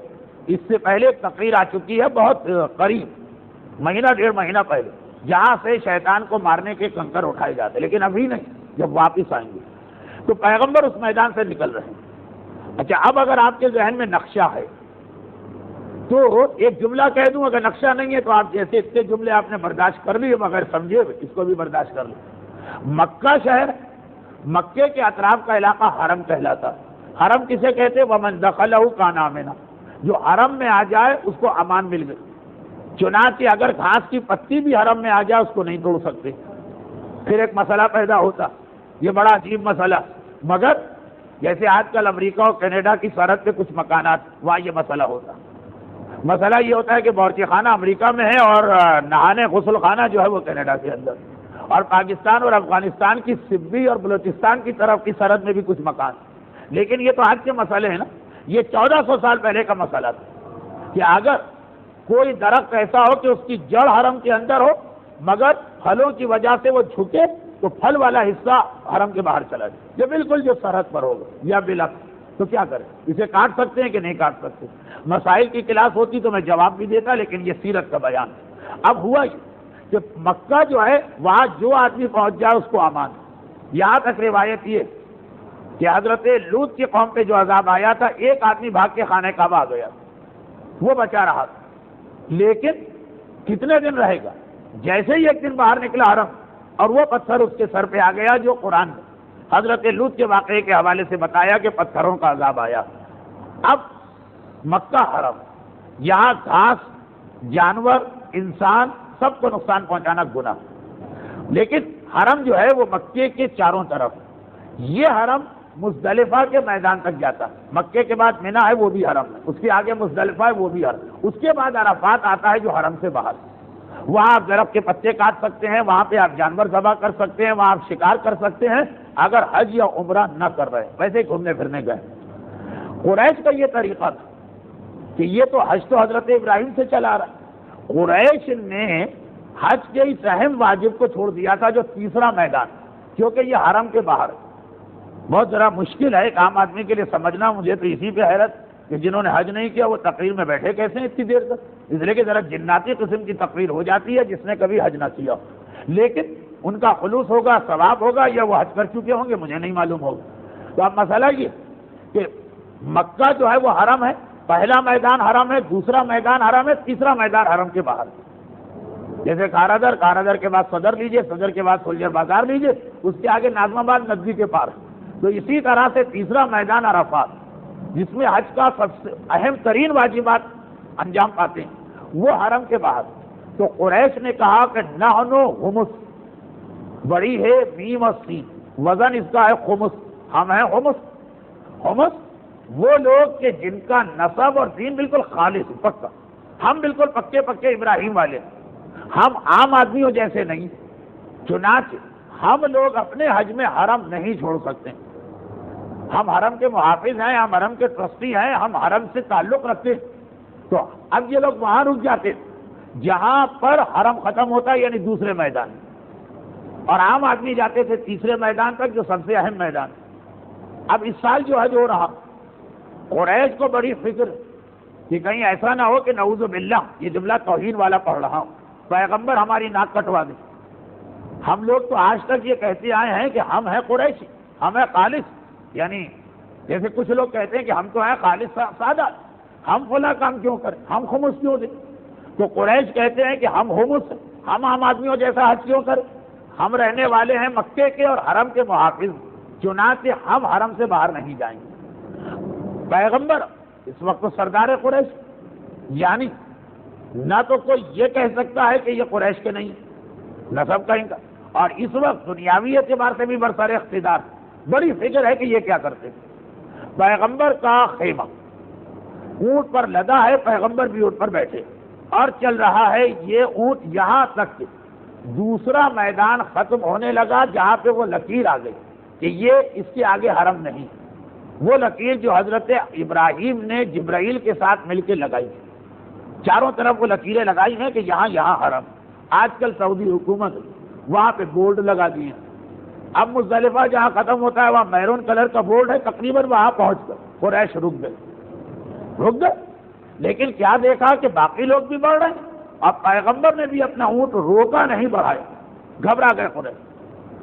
اس سے پہلے ایک تقریر آ چکی ہے بہت قریب، مہینہ ڈیڑھ مہینہ پہلے، جہاں سے شیطان کو مارنے کے کنکر اٹھائے جاتے، لیکن ابھی نہیں، جب واپس آئیں گے تو پیغمبر اس میدان سے نکل رہے ہیں۔ اچھا، اب اگر آپ کے ذہن میں نقشہ ہے تو ایک جملہ کہہ دوں، اگر نقشہ نہیں ہے تو آپ جیسے اتنے جملے آپ نے برداشت کر لیے، مگر سمجھے اس کو بھی برداشت کر لیں۔ مکہ شہر، مکے کے اطراف کا علاقہ حرم کہلاتا۔ حرم کسے کہتے؟ ومن دخلہ کان آمنا، جو حرم میں آ جائے اس کو امان مل گئی۔ چنانچہ اگر گھاس کی پتی بھی حرم میں آ جائے اس کو نہیں توڑ سکتے۔ پھر ایک مسئلہ پیدا ہوتا، یہ بڑا عجیب مسئلہ، مگر جیسے آج کل امریکہ اور کینیڈا کی سرحد پہ کچھ مکانات، وہاں یہ مسئلہ ہوتا۔ مسئلہ یہ ہوتا ہے کہ باورچی خانہ امریکہ میں ہے اور نہانے غسل خانہ جو ہے وہ کینیڈا کے اندر، اور پاکستان اور افغانستان کی سبی اور بلوچستان کی طرف کی سرحد میں بھی کچھ مکان۔ لیکن یہ تو آج کے مسئلے ہیں نا، یہ 1400 سال پہلے کا مسئلہ تھا کہ اگر کوئی درخت ایسا ہو کہ اس کی جڑ حرم کے اندر ہو مگر پھلوں کی وجہ سے وہ جھکے تو پھل والا حصہ حرم کے باہر چلا جائے، یہ بالکل جو سرحد پر ہوگا یا بلک، تو کیا کریں؟ اسے کاٹ سکتے ہیں کہ نہیں کاٹ سکتے؟ مسائل کی کلاس ہوتی تو میں جواب بھی دیتا، لیکن یہ سیرت کا بیان ہے۔ اب ہوا یہ کہ مکہ جو ہے وہاں جو آدمی پہنچ جائے اس کو امان۔ یہاں تک روایت یہ کہ حضرت لوط کی قوم پہ جو عذاب آیا تھا، ایک آدمی بھاگ کے خانہ کعبہ آ گیا، وہ بچا رہا تھا، لیکن کتنے دن رہے گا؟ جیسے ہی ایک دن باہر نکلا حرم اور وہ پتھر اس کے سر پہ آ گیا، جو قرآن میں حضرت لوط کے واقعے کے حوالے سے بتایا کہ پتھروں کا عذاب آیا۔ اب مکہ حرم، یہاں گھاس، جانور، انسان سب کو نقصان پہنچانا گناہ، لیکن حرم جو ہے وہ مکے کے چاروں طرف، یہ حرم مزدلفہ کے میدان تک جاتا ہے، مکے کے بعد مینا ہے وہ بھی حرم ہے، اس کے آگے مزدلفہ ہے وہ بھی حرم، اس کے بعد عرفات آتا ہے جو حرم سے باہر، وہاں آپ درخت کے پتے کاٹ سکتے ہیں، وہاں پہ آپ جانور ذبح کر سکتے ہیں، وہاں آپ شکار کر سکتے ہیں اگر حج یا عمرہ نہ کر رہے، ویسے ہی گھومنے پھرنے گئے۔ قریش کا یہ طریقہ تھا کہ یہ تو حج تو حضرت ابراہیم سے چلا رہا، قریش نے حج کے اس اہم واجب کو چھوڑ دیا تھا جو تیسرا میدان، کیونکہ یہ حرم کے باہر ہے۔ بہت ذرا مشکل ہے ایک عام آدمی کے لیے سمجھنا، مجھے تو اسی پہ حیرت کہ جنہوں نے حج نہیں کیا وہ تقریر میں بیٹھے کیسے ہیں اتنی دیر تک، اس لیے کہ ذرا جناتی قسم کی تقریر ہو جاتی ہے جس نے کبھی حج نہ کیا، لیکن ان کا خلوص ہوگا، ثواب ہوگا، یا وہ حج کر چکے ہوں گے مجھے نہیں معلوم ہوگا۔ تو اب مسئلہ یہ کہ مکہ جو ہے وہ حرم ہے، پہلا میدان حرم ہے، دوسرا میدان حرم ہے، تیسرا میدان حرم کے باہر ہے۔ جیسے کارادر کے بعد صدر لیجئے، صدر کے بعد سولجر بازار لیجئے، اس کے آگے ناظم آباد ندوی کے پار ہے۔ تو اسی طرح سے تیسرا میدان عرفات جس میں حج کا سب سے اہم ترین واجبات انجام پاتے ہیں وہ حرم کے باہر۔ تو قریش نے کہا کہ نحنو خمس، بڑی ہے میم اور سین، وزن اس کا ہے خمس، ہم ہیں خمس۔ خمس وہ لوگ کہ جن کا نسب اور دین بالکل خالص پکا، ہم بالکل پکے ابراہیم والے، ہم عام آدمیوں جیسے نہیں، چنانچہ ہم لوگ اپنے حج میں حرم نہیں چھوڑ سکتے، ہم حرم کے محافظ ہیں، ہم حرم کے ٹرسٹی ہیں، ہم حرم سے تعلق رکھتے ہیں۔ تو اب یہ لوگ وہاں رک جاتے جہاں پر حرم ختم ہوتا ہے، یعنی دوسرے میدان، اور عام آدمی جاتے تھے تیسرے میدان تک جو سب سے اہم میدان۔ اب اس سال جو حج ہو رہا، قریش کو بڑی فکر کہ کہیں ایسا نہ ہو کہ نعوذ باللہ یہ جملہ توہین والا پڑھ رہا ہوں، پیغمبر ہماری ناک کٹوا دے۔ ہم لوگ تو آج تک یہ کہتے آئے ہیں کہ ہم ہیں قریشی، ہم ہیں خالص، یعنی جیسے کچھ لوگ کہتے ہیں کہ ہم تو ہیں خالص سادہ، ہم فلاں کام کیوں کریں، ہم خمس کیوں دیں؟ تو قریش کہتے ہیں کہ ہم خمس، ہم عام آدمیوں جیسا حج کیوں کریں؟ ہم رہنے والے ہیں مکے کے اور حرم کے محافظ، چنانچہ ہم حرم سے باہر نہیں جائیں گے۔ پیغمبر اس وقت تو سردار قریش، یعنی نہ تو کوئی یہ کہہ سکتا ہے کہ یہ قریش کے نہیں، نسب کا ان کا، اور اس وقت دنیاوی اعتبار سے بھی برسر اقتدار، بڑی فکر ہے کہ یہ کیا کرتے۔ پیغمبر کا خیمہ اونٹ پر لدا ہے، پیغمبر بھی اونٹ پر بیٹھے اور چل رہا ہے یہ اونٹ یہاں تک کہ دوسرا میدان ختم ہونے لگا جہاں پہ وہ لکیر آ گئی کہ یہ اس کے آگے حرم نہیں، وہ لکیر جو حضرت ابراہیم نے جبرائیل کے ساتھ مل کے لگائی، چاروں طرف وہ لکیریں لگائی ہیں کہ یہاں حرم۔ آج کل سعودی حکومت وہاں پہ بورڈ لگا دیے، اب مزدلفہ جہاں ختم ہوتا ہے وہاں میرون کلر کا بورڈ ہے، تقریباً وہاں پہنچ کر قریش رک گئے، لیکن کیا دیکھا کہ باقی لوگ بھی بڑھ رہے ہیں، اب پیغمبر نے بھی اپنا اونٹ روکا نہیں بڑھایا، گھبرا گئے قریش،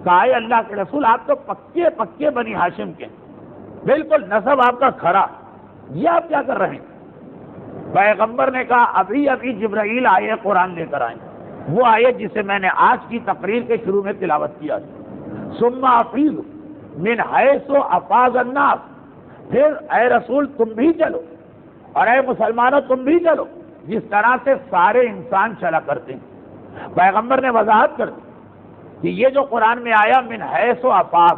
کہا اے اللہ کے رسول آپ تو پکے بنی ہاشم کے، بالکل نسب آپ کا کھڑا، یہ آپ کیا کر رہے ہیں؟ پیغمبر نے کہا ابھی جبرائیل آئے قرآن لے کر آئے، وہ آئے جسے میں نے آج کی تقریر کے شروع میں تلاوت کیا، ثم افیض من حیث افاض الناس، پھر اے رسول تم بھی چلو اور اے مسلمانوں تم بھی چلو جس طرح سے سارے انسان چلا کرتے ہیں۔ پیغمبر نے وضاحت کر دی کہ یہ جو قرآن میں آیا من حیث افاض،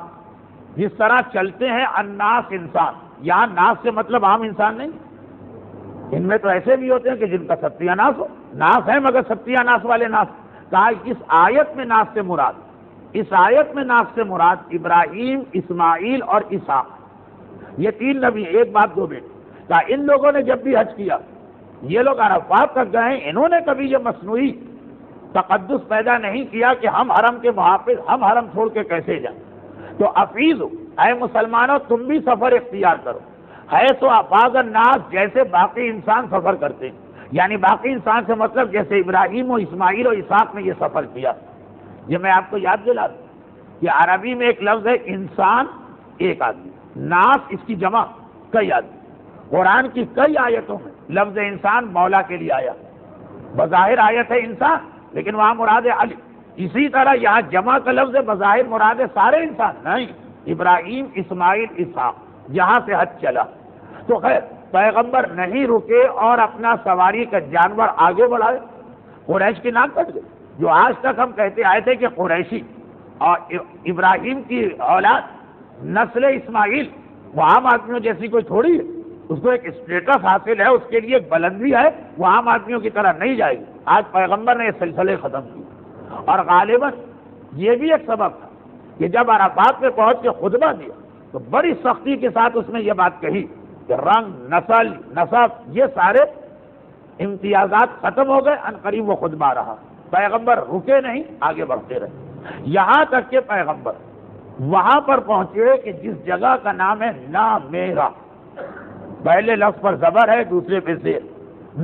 جس طرح چلتے ہیں الناس انسان، یہاں ناس سے مطلب عام انسان نہیں، ان میں تو ایسے بھی ہوتے ہیں کہ جن کا ستیہ ناس ہو، ناس ہے مگر ستیہ ناس والے ناس۔ کہا اس آیت میں ناس سے مراد، اس آیت میں ناس سے مراد ابراہیم، اسماعیل اور اسحاق، یہ تین نبی، ایک باپ دو بیٹے۔ کہا ان لوگوں نے جب بھی حج کیا، یہ لوگ عرفات تک گئے، انہوں نے کبھی یہ مصنوعی تقدس پیدا نہیں کیا کہ ہم حرم کے محافظ، ہم حرم چھوڑ کے کیسے جائیں۔ تو افیض اے مسلمانوں تم بھی سفر اختیار کرو، ہے تو افاض الناس، جیسے باقی انسان سفر کرتے ہیں، یعنی باقی انسان سے مطلب جیسے ابراہیم و اسماعیل و اسحاق نے یہ سفر کیا۔ یہ میں آپ کو یاد دلا دوں کہ عربی میں ایک لفظ ہے انسان، ایک آدمی، ناس اس کی جمع کئی آدمی۔ قرآن کی کئی آیتوں میں لفظ انسان مولا کے لیے آیا، بظاہر آیت ہے انسان لیکن وہاں مراد ہے علی، اسی طرح یہاں جمع کا لفظ بظاہر مراد ہے سارے انسان، نہیں، ابراہیم، اسماعیل، اسحاق، جہاں سے حج چلا۔ تو خیر پیغمبر نہیں رکے اور اپنا سواری کا جانور آگے بڑھائے، قریش کی ناک کٹ گئی۔ جو آج تک ہم کہتے آئے تھے کہ قریشی اور ابراہیم کی اولاد نسل اسماعیل وہ عام آدمیوں جیسی کوئی تھوڑی ہے، اس کو ایک اسٹیٹس حاصل ہے، اس کے لیے ایک بلندی ہے، وہ عام آدمیوں کی طرح نہیں جائے گی۔ آج پیغمبر نے یہ سلسلے ختم کیے، اور غالباً یہ بھی ایک سبب تھا کہ جب عرفات پہ پہنچ کے خطبہ دیا تو بڑی سختی کے ساتھ اس نے یہ بات کہی کہ رنگ، نسل، نسب، یہ سارے امتیازات ختم ہو گئے، عنقریب وہ خطبہ رہا۔ پیغمبر رکے نہیں، آگے بڑھتے رہے، یہاں تک کہ پیغمبر وہاں پر پہنچے کہ جس جگہ کا نام ہے نامیرا، پہلے لفظ پر زبر ہے، دوسرے پہ زیر،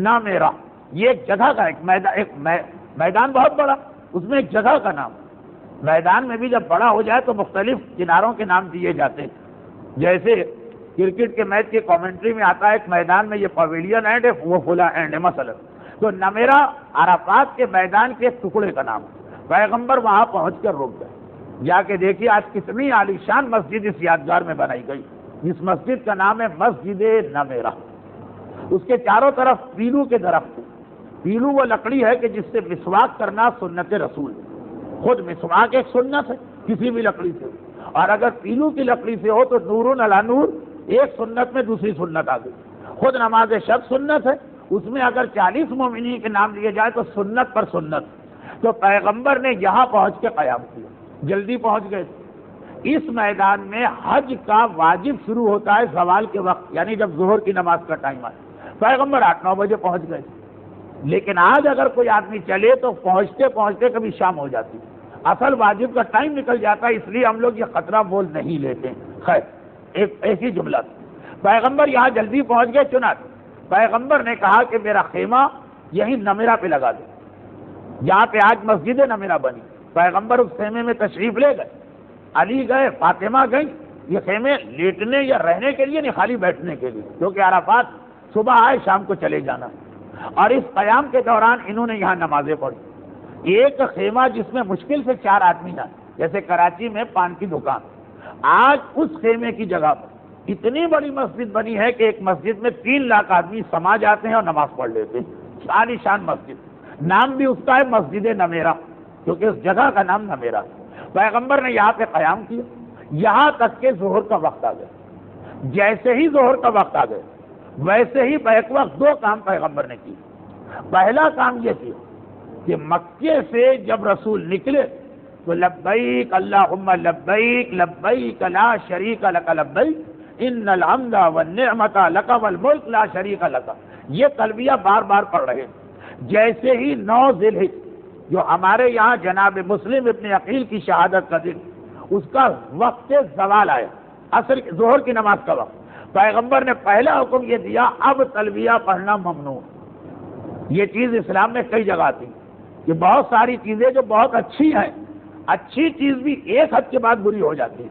نامیرا، یہ ایک جگہ کا ایک میدان بہت بڑا، اس میں ایک جگہ کا نام۔ میدان میں بھی جب بڑا ہو جائے تو مختلف کناروں کے نام دیے جاتے ہیں، جیسے کرکٹ کے میچ کے کامنٹری میں آتا ہے ایک میدان میں یہ پویلین اینڈ ہے، وہ فلا اینڈ ہے مثلا، تو نمیرا عرفات کے میدان کے ایک ٹکڑے کا نام۔ پیغمبر وہاں پہنچ کر رک گئے، جا کے دیکھیے آج کتنی عالیشان مسجد اس یادگار میں بنائی گئی۔ اس مسجد کا نام ہے مسجد نمیرا۔ اس کے چاروں طرف پیلو کے درخت ہیں۔ پیلو وہ لکڑی ہے کہ جس سے مسواک کرنا سنت رسول، خود مسواک ایک سنت ہے کسی بھی لکڑی سے، اور اگر پیلو کی لکڑی سے ہو تو نور علی نور، ایک سنت میں دوسری سنت آ گئی۔ خود نماز شب سنت ہے، اس میں اگر 40 مومنین کے نام لیے جائے تو سنت پر سنت۔ تو پیغمبر نے یہاں پہنچ کے قیام کیا، جلدی پہنچ گئے تھے۔ اس میدان میں حج کا واجب شروع ہوتا ہے زوال کے وقت، یعنی جب ظہر کی نماز کا ٹائم آئے۔ پیغمبر 8-9 بجے پہنچ گئے تھے، لیکن آج اگر کوئی آدمی چلے تو پہنچتے پہنچتے کبھی شام ہو جاتی، اصل واجب کا ٹائم نکل جاتا ہے، اس لیے ہم لوگ یہ خطرہ بول نہیں لیتے۔ خیر، ایک ایسی جملہ تھی۔ پیغمبر یہاں جلدی پہنچ گئے، چنانچہ پیغمبر نے کہا کہ میرا خیمہ یہیں نمیرا پہ لگا دے، جہاں پہ آج مسجد نمیرا بنی۔ پیغمبر اس خیمے میں تشریف لے گئے، علی گئے، فاطمہ گئی۔ یہ خیمے لیٹنے یا رہنے کے لیے نہیں، خالی بیٹھنے کے لیے، کیونکہ عرفات صبح آئے شام کو چلے جانا۔ اور اس قیام کے دوران انہوں نے یہاں نمازیں پڑھی۔ ایک خیمہ جس میں مشکل سے 4 آدمی نہ، جیسے کراچی میں پان کی دکان، آج اس خیمے کی جگہ پر اتنی بڑی مسجد بنی ہے کہ ایک مسجد میں 3 لاکھ آدمی سما جاتے ہیں اور نماز پڑھ لیتے ہیں۔ عالی شان مسجد، نام بھی اس کا ہے مسجد نمیرا، کیونکہ اس جگہ کا نام نمیرا ہے۔ پیغمبر نے یہاں پہ قیام کیا، یہاں تک کہ ظہر کا وقت آ گیا۔ جیسے ہی ظہر کا وقت آ گیا، ویسے ہی بیک وقت 2 کام پیغمبر نے کی۔ پہلا کام یہ کیا کہ مکے سے جب رسول نکلے تو لبیک اللہم لبیک لبیک لا شریک لک لبیک ان الحمد والنعمت لک والملک لا شریک لک، یہ تلبیہ بار بار پڑھ رہے ہیں۔ جیسے ہی 9 ذی الحجہ جو ہمارے یہاں جناب مسلم ابن عقیل کی شہادت کا دن، اس کا وقت زوال آیا، عصر ظہر کی نماز کا وقت، پیغمبر نے پہلا حکم یہ دیا اب تلبیہ پڑھنا ممنوع۔ یہ چیز اسلام میں کئی جگہ تھی کہ بہت ساری چیزیں جو بہت اچھی ہیں، اچھی چیز بھی ایک حد کے بعد بری ہو جاتی ہے،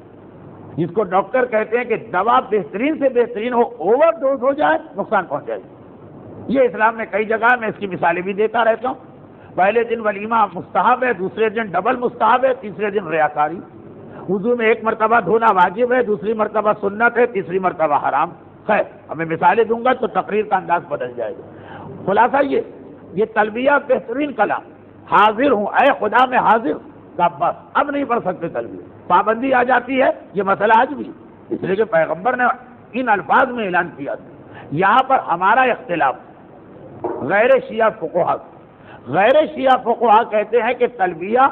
جس کو ڈاکٹر کہتے ہیں کہ دوا بہترین سے بہترین ہو، اوور ڈوز ہو جائے نقصان پہنچائے گی۔ یہ اسلام میں کئی جگہ، میں اس کی مثالیں بھی دیتا رہتا ہوں۔ پہلے دن ولیمہ مستحب ہے، دوسرے دن ڈبل مستحب ہے، تیسرے دن ریاکاری۔ وضو میں 1 مرتبہ دھونا واجب ہے، دوسری مرتبہ سنت ہے، تیسری مرتبہ حرام۔ خیر، اب میں مثالیں دوں گا تو تقریر کا انداز بدل جائے گا۔ خلاصہ یہ تلبیہ بہترین کلام، حاضر ہوں اے خدا میں حاضر کا، بس اب نہیں پڑھ سکتے تلبیہ، پابندی آ جاتی ہے۔ یہ مسئلہ آج بھی، اس لیے کہ پیغمبر نے ان الفاظ میں اعلان کیا تھا۔ یہاں پر ہمارا اختلاف غیر شیعہ فقہا، غیر شیعہ فقہا کہتے ہیں کہ تلبیہ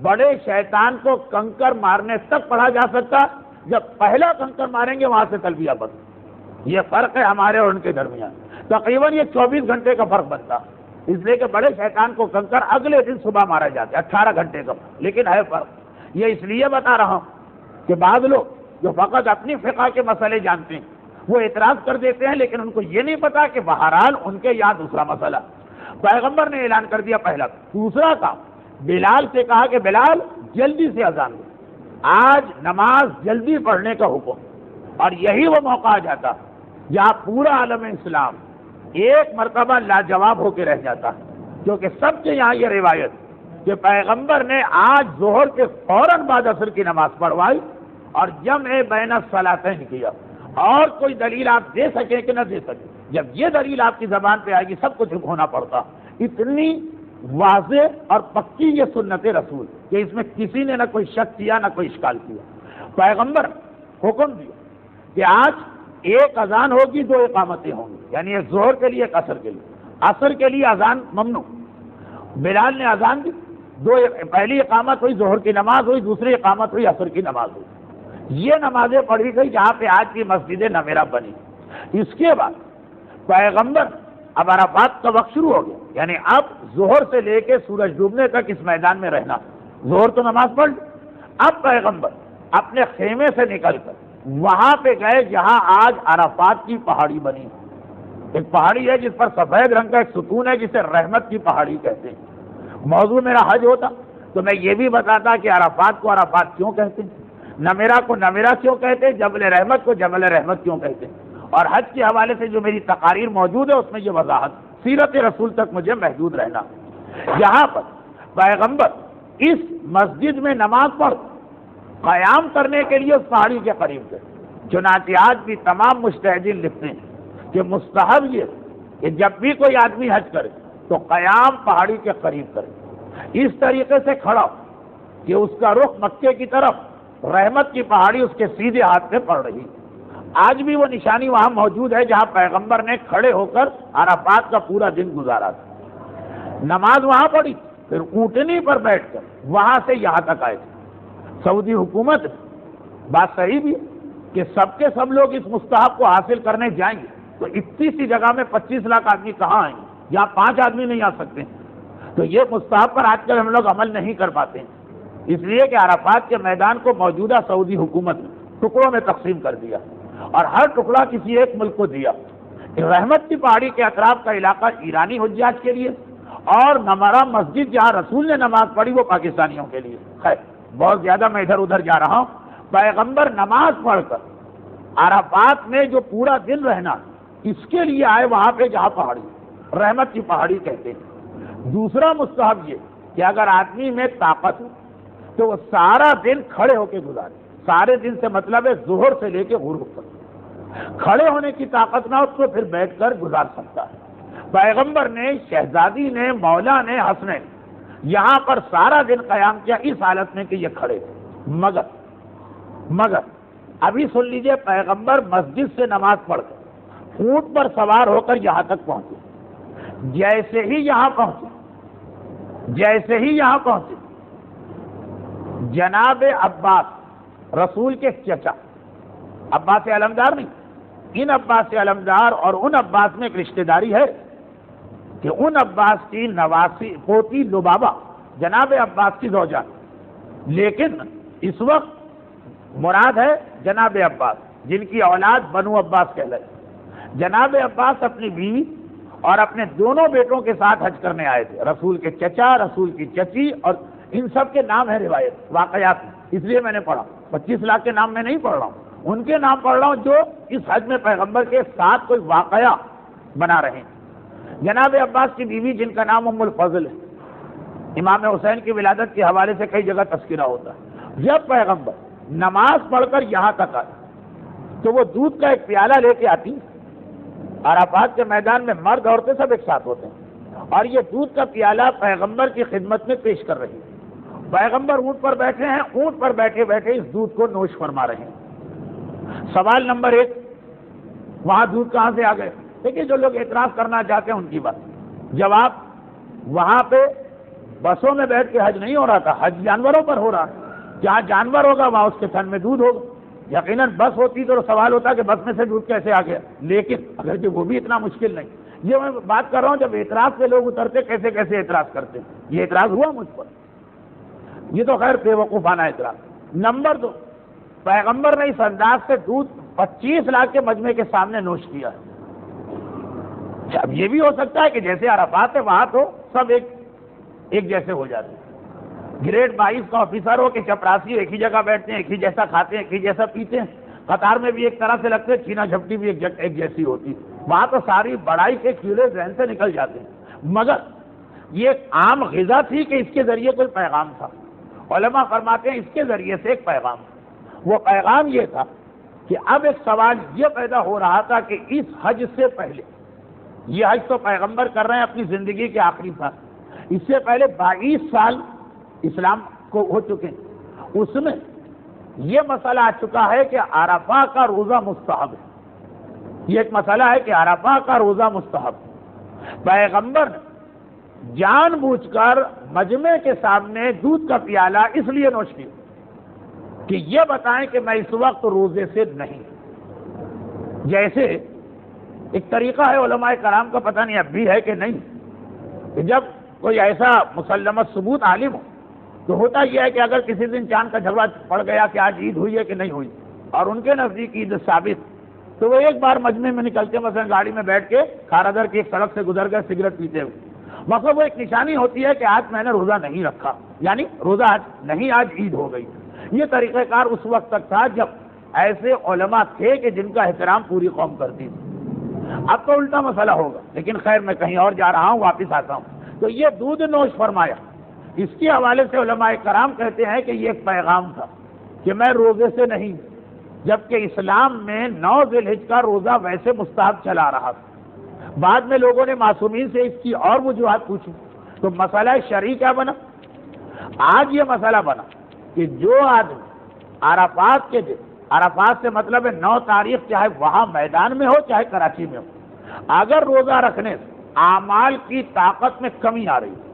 بڑے شیطان کو کنکر مارنے تک پڑھا جا سکتا، جب پہلا کنکر ماریں گے وہاں سے تلبیہ بند۔ یہ فرق ہے ہمارے اور ان کے درمیان، تقریباً یہ 24 گھنٹے کا فرق بنتا، اس لیے کہ بڑے شیطان کو کنکر اگلے دن صبح مارا جاتا ہے، 18 گھنٹے کا، لیکن ہے فرق۔ یہ اس لیے بتا رہا ہوں کہ بعض لوگ جو فقط اپنی فقہ کے مسئلے جانتے ہیں وہ اعتراض کر دیتے ہیں، لیکن ان کو یہ نہیں پتا کہ بہرحال ان کے یہاں دوسرا مسئلہ۔ پیغمبر نے اعلان کر دیا پہلا۔ دوسرا کام، بلال سے کہا کہ بلال جلدی سے اذان دو، آج نماز جلدی پڑھنے کا حکم۔ اور یہی وہ موقع آ جاتا جہاں پورا عالم اسلام ایک مرتبہ لاجواب ہو کے رہ جاتا ہے، کیونکہ سب کے یہاں یہ روایت کہ پیغمبر نے آج ظہر کے فوراً بعد عصر کی نماز پڑھوائی اور جمع بین الصلاتین کیا۔ اور کوئی دلیل آپ دے سکیں کہ نہ دے سکیں، جب یہ دلیل آپ کی زبان پہ آئے گی سب کچھ ہونا پڑتا۔ اتنی واضح اور پکی یہ سنت رسول کہ اس میں کسی نے نہ کوئی شک کیا نہ کوئی اشکال کیا۔ پیغمبر حکم دیا کہ آج ایک اذان ہوگی، دو اقامتیں ہوں گی، یعنی ایک ظہر کے لیے ایک عصر کے لیے۔ عصر کے لیے اذان ممنوع، بلال نے اذان دی، پہلی اقامت ہوئی ظہر کی نماز ہوئی، دوسری اقامت ہوئی عصر کی نماز ہوئی۔ یہ نمازیں پڑھی گئی جہاں پہ آج کی مسجد نمیرہ بنی۔ اس کے بعد پیغمبر اب عرفات کا وقت شروع ہو گیا، یعنی اب ظہر سے لے کے سورج ڈوبنے تک اس میدان میں رہنا۔ ظہر تو نماز پڑھ لی، اب پیغمبر اپنے خیمے سے نکل کر وہاں پہ گئے جہاں آج عرفات کی پہاڑی بنی ہے۔ ایک پہاڑی ہے جس پر سفید رنگ کا ایک ستون ہے جسے رحمت کی پہاڑی کہتے ہیں۔ موضوع میرا حج ہوتا تو میں یہ بھی بتاتا کہ عرفات کو عرفات کیوں کہتے ہیں، نمیرہ کو نمیرہ کیوں کہتے ہیں، جبل رحمت کو جبل رحمت کیوں کہتے ہیں، اور حج کے حوالے سے جو میری تقاریر موجود ہے اس میں یہ وضاحت، سیرت رسول تک مجھے محدود رہنا۔ یہاں پر پیغمبر اس مسجد میں نماز پڑھ قیام کرنے کے لیے اس پہاڑی کے قریب تھے۔ چنانچہ آج بھی تمام مجتہدین لکھتے ہیں کہ مستحب یہ کہ جب بھی کوئی آدمی حج کرے تو قیام پہاڑی کے قریب کرے، اس طریقے سے کھڑا ہو کہ اس کا رخ مکے کی طرف، رحمت کی پہاڑی اس کے سیدھے ہاتھ سے پڑ رہی۔ آج بھی وہ نشانی وہاں موجود ہے جہاں پیغمبر نے کھڑے ہو کر عرفات کا پورا دن گزارا تھا۔ نماز وہاں پڑھی، پھر اونٹنی پر بیٹھ کر وہاں سے یہاں تک آئے تھے۔ سعودی حکومت بات صحیح بھی کہ سب کے سب لوگ اس مستحب کو حاصل کرنے جائیں گے تو اتنی سی جگہ میں 25 لاکھ آدمی کہاں آئیں گے، یہاں 5 آدمی نہیں آ سکتے، تو یہ مستحب پر آج کل ہم لوگ عمل نہیں کر پاتے ہیں، اس لیے کہ عرفات کے میدان کو موجودہ سعودی حکومت نے ٹکڑوں میں تقسیم کر دیا اور ہر ٹکڑا کسی ایک ملک کو دیا۔ رحمت کی پہاڑی کے اطراف کا علاقہ ایرانی حجاج کے لیے اور نمیرہ مسجد جہاں رسول نے نماز پڑھی وہ پاکستانیوں کے لیے۔ خیر بہت زیادہ میں ادھر ادھر جا رہا ہوں۔ پیغمبر نماز پڑھ کر عرفات میں جو پورا دن رہنا اس کے لیے آئے وہاں پہ جہاں پہاڑی رحمت کی پہاڑی کہتے ہیں۔ دوسرا مستحب یہ کہ اگر آدمی میں طاقت ہو تو وہ سارا دن کھڑے ہو کے گزارے۔ سارے دن سے مطلب ہے ظہر سے لے کے غروب تک۔ کھڑے ہونے کی طاقت نہ ہو تو پھر بیٹھ کر گزار سکتا ہے۔ پیغمبر نے، شہزادی نے، مولا نے، حسنین یہاں پر سارا دن قیام کیا اس حالت میں کہ یہ کھڑے تھے۔ مگر ابھی سن لیجئے، پیغمبر مسجد سے نماز پڑھ کر اونٹ پر سوار ہو کر یہاں تک پہنچے۔ جیسے ہی یہاں پہنچے جناب عباس، رسول کے چچا، عباس علمدار نہیں، ان عباس علمدار اور ان عباس میں ایک رشتہ داری ہے کہ ان عباس کی نواسی پوتی لبابہ جناب عباس کی زوجہ، لیکن اس وقت مراد ہے جناب عباس جن کی اولاد بنو عباس کہلائی۔ جناب عباس اپنی بیوی اور اپنے دونوں بیٹوں کے ساتھ حج کرنے آئے تھے، رسول کے چچا، رسول کی چچی، اور ان سب کے نام ہیں روایت واقعات میں، اس لیے میں نے پڑھا۔ 25 لاکھ کے نام میں نہیں پڑھ رہا ہوں، ان کے نام پڑھ رہا ہوں جو اس حج میں پیغمبر کے ساتھ کوئی واقعہ بنا رہے ہیں۔ جناب عباس کی بیوی جن کا نام ام الفضل ہے، امام حسین کی ولادت کے حوالے سے کئی جگہ تذکرہ ہوتا ہے۔ جب پیغمبر نماز پڑھ کر یہاں تک آئے تو وہ دودھ کا ایک پیالہ لے کے آتی۔ عرفات کے میدان میں مرد عورتیں سب ایک ساتھ ہوتے ہیں اور یہ دودھ کا پیالہ پیغمبر کی خدمت میں پیش کر رہی ہے۔ پیغمبر اونٹ پر بیٹھے ہیں، اونٹ پر بیٹھے بیٹھے اس دودھ کو نوش فرما رہے ہیں۔ سوال نمبر 1، وہاں دودھ کہاں سے آ گئے؟ دیکھیے جو لوگ اعتراض کرنا چاہتے ہیں ان کی بات۔ جواب، وہاں پہ بسوں میں بیٹھ کے حج نہیں ہو رہا تھا، حج جانوروں پر ہو رہا ہے۔ جہاں جانور ہوگا وہاں اس کے تھن میں دودھ ہوگا۔ یقیناً بس ہوتی تو سوال ہوتا کہ بس میں سے دودھ کیسے آ گیا، لیکن اگرچہ وہ بھی اتنا مشکل نہیں۔ یہ میں بات کر رہا ہوں جب اعتراض سے لوگ اترتے کیسے کیسے اعتراض کرتے، یہ اعتراض ہوا مجھ پر، یہ تو خیر بے وقوفانہ اعتراض۔ نمبر 2، پیغمبر نے اس انداز سے دودھ 25 لاکھ کے مجمع کے سامنے نوش کیا ہے۔ اب یہ بھی ہو سکتا ہے کہ جیسے عرفات ہے وہاں تو سب ایک جیسے ہو جاتے ہیں، گریڈ 22 کا آفیسر ہو کہ چپراسی ایک ہی جگہ بیٹھتے ہیں، ایک ہی جیسا کھاتے ہیں، ایک ہی جیسا پیتے ہیں، قطار میں بھی ایک طرح سے لگتے ہیں، چھینا جھپٹی بھی ایک جیسی ہوتی، وہاں تو ساری بڑائی کے کیڑے ذہن سے نکل جاتے ہیں۔ مگر یہ ایک عام غذا تھی کہ اس کے ذریعے کوئی پیغام تھا۔ علماء فرماتے ہیں اس کے ذریعے سے ایک پیغام، وہ پیغام یہ تھا کہ اب ایک سوال یہ پیدا ہو رہا تھا کہ اس حج سے پہلے، یہ حج تو پیغمبر کر رہے ہیں اپنی زندگی کے آخری سال، اس سے پہلے 22 سال اسلام کو ہو چکے ہیں، اس میں یہ مسئلہ آ چکا ہے کہ عرفہ کا روزہ مستحب ہے. یہ ایک مسئلہ ہے کہ عرفہ کا روزہ مستحب. پیغمبر جان بوجھ کر مجمع کے سامنے دودھ کا پیالہ اس لیے نوش کیا کہ یہ بتائیں کہ میں اس وقت روزے سے نہیں. جیسے ایک طریقہ ہے علماء کرام کا، پتہ نہیں اب بھی ہے کہ نہیں، کہ جب کوئی ایسا مسلمت ثبوت عالم ہو تو ہوتا یہ ہے کہ اگر کسی دن چاند کا جھگڑا پڑ گیا کہ آج عید ہوئی ہے کہ نہیں ہوئی اور ان کے نزدیک عید ثابت، تو وہ ایک بار مجمع میں نکل کے مثلا گاڑی میں بیٹھ کے کھارادر کی ایک سڑک سے گزر گئے سگریٹ پیتے ہوئے، مطلب وہ ایک نشانی ہوتی ہے کہ آج میں نے روزہ نہیں رکھا، یعنی روزہ آج نہیں، آج عید ہو گئی. یہ طریقہ کار اس وقت تک تھا جب ایسے علماء تھے کہ جن کا احترام پوری قوم کرتی تھی. اب تو الٹا مسئلہ ہوگا، لیکن خیر میں کہیں اور جا رہا ہوں، واپس آتا ہوں. تو یہ دودھ نوش فرمایا، اس کے حوالے سے علماء کرام کہتے ہیں کہ یہ ایک پیغام تھا کہ میں روزے سے نہیں، جبکہ اسلام میں 9 ذی الحجہ کا روزہ ویسے مستحب چلا رہا تھا. بعد میں لوگوں نے معصومین سے اس کی اور وجوہات پوچھی تو مسئلہ شرعی کیا بنا؟ آج یہ مسئلہ بنا کہ جو آدمی عرفات کے دن، عرفات سے مطلب ہے 9 تاریخ، چاہے وہاں میدان میں ہو چاہے کراچی میں ہو، اگر روزہ رکھنے سے اعمال کی طاقت میں کمی آ رہی ہے.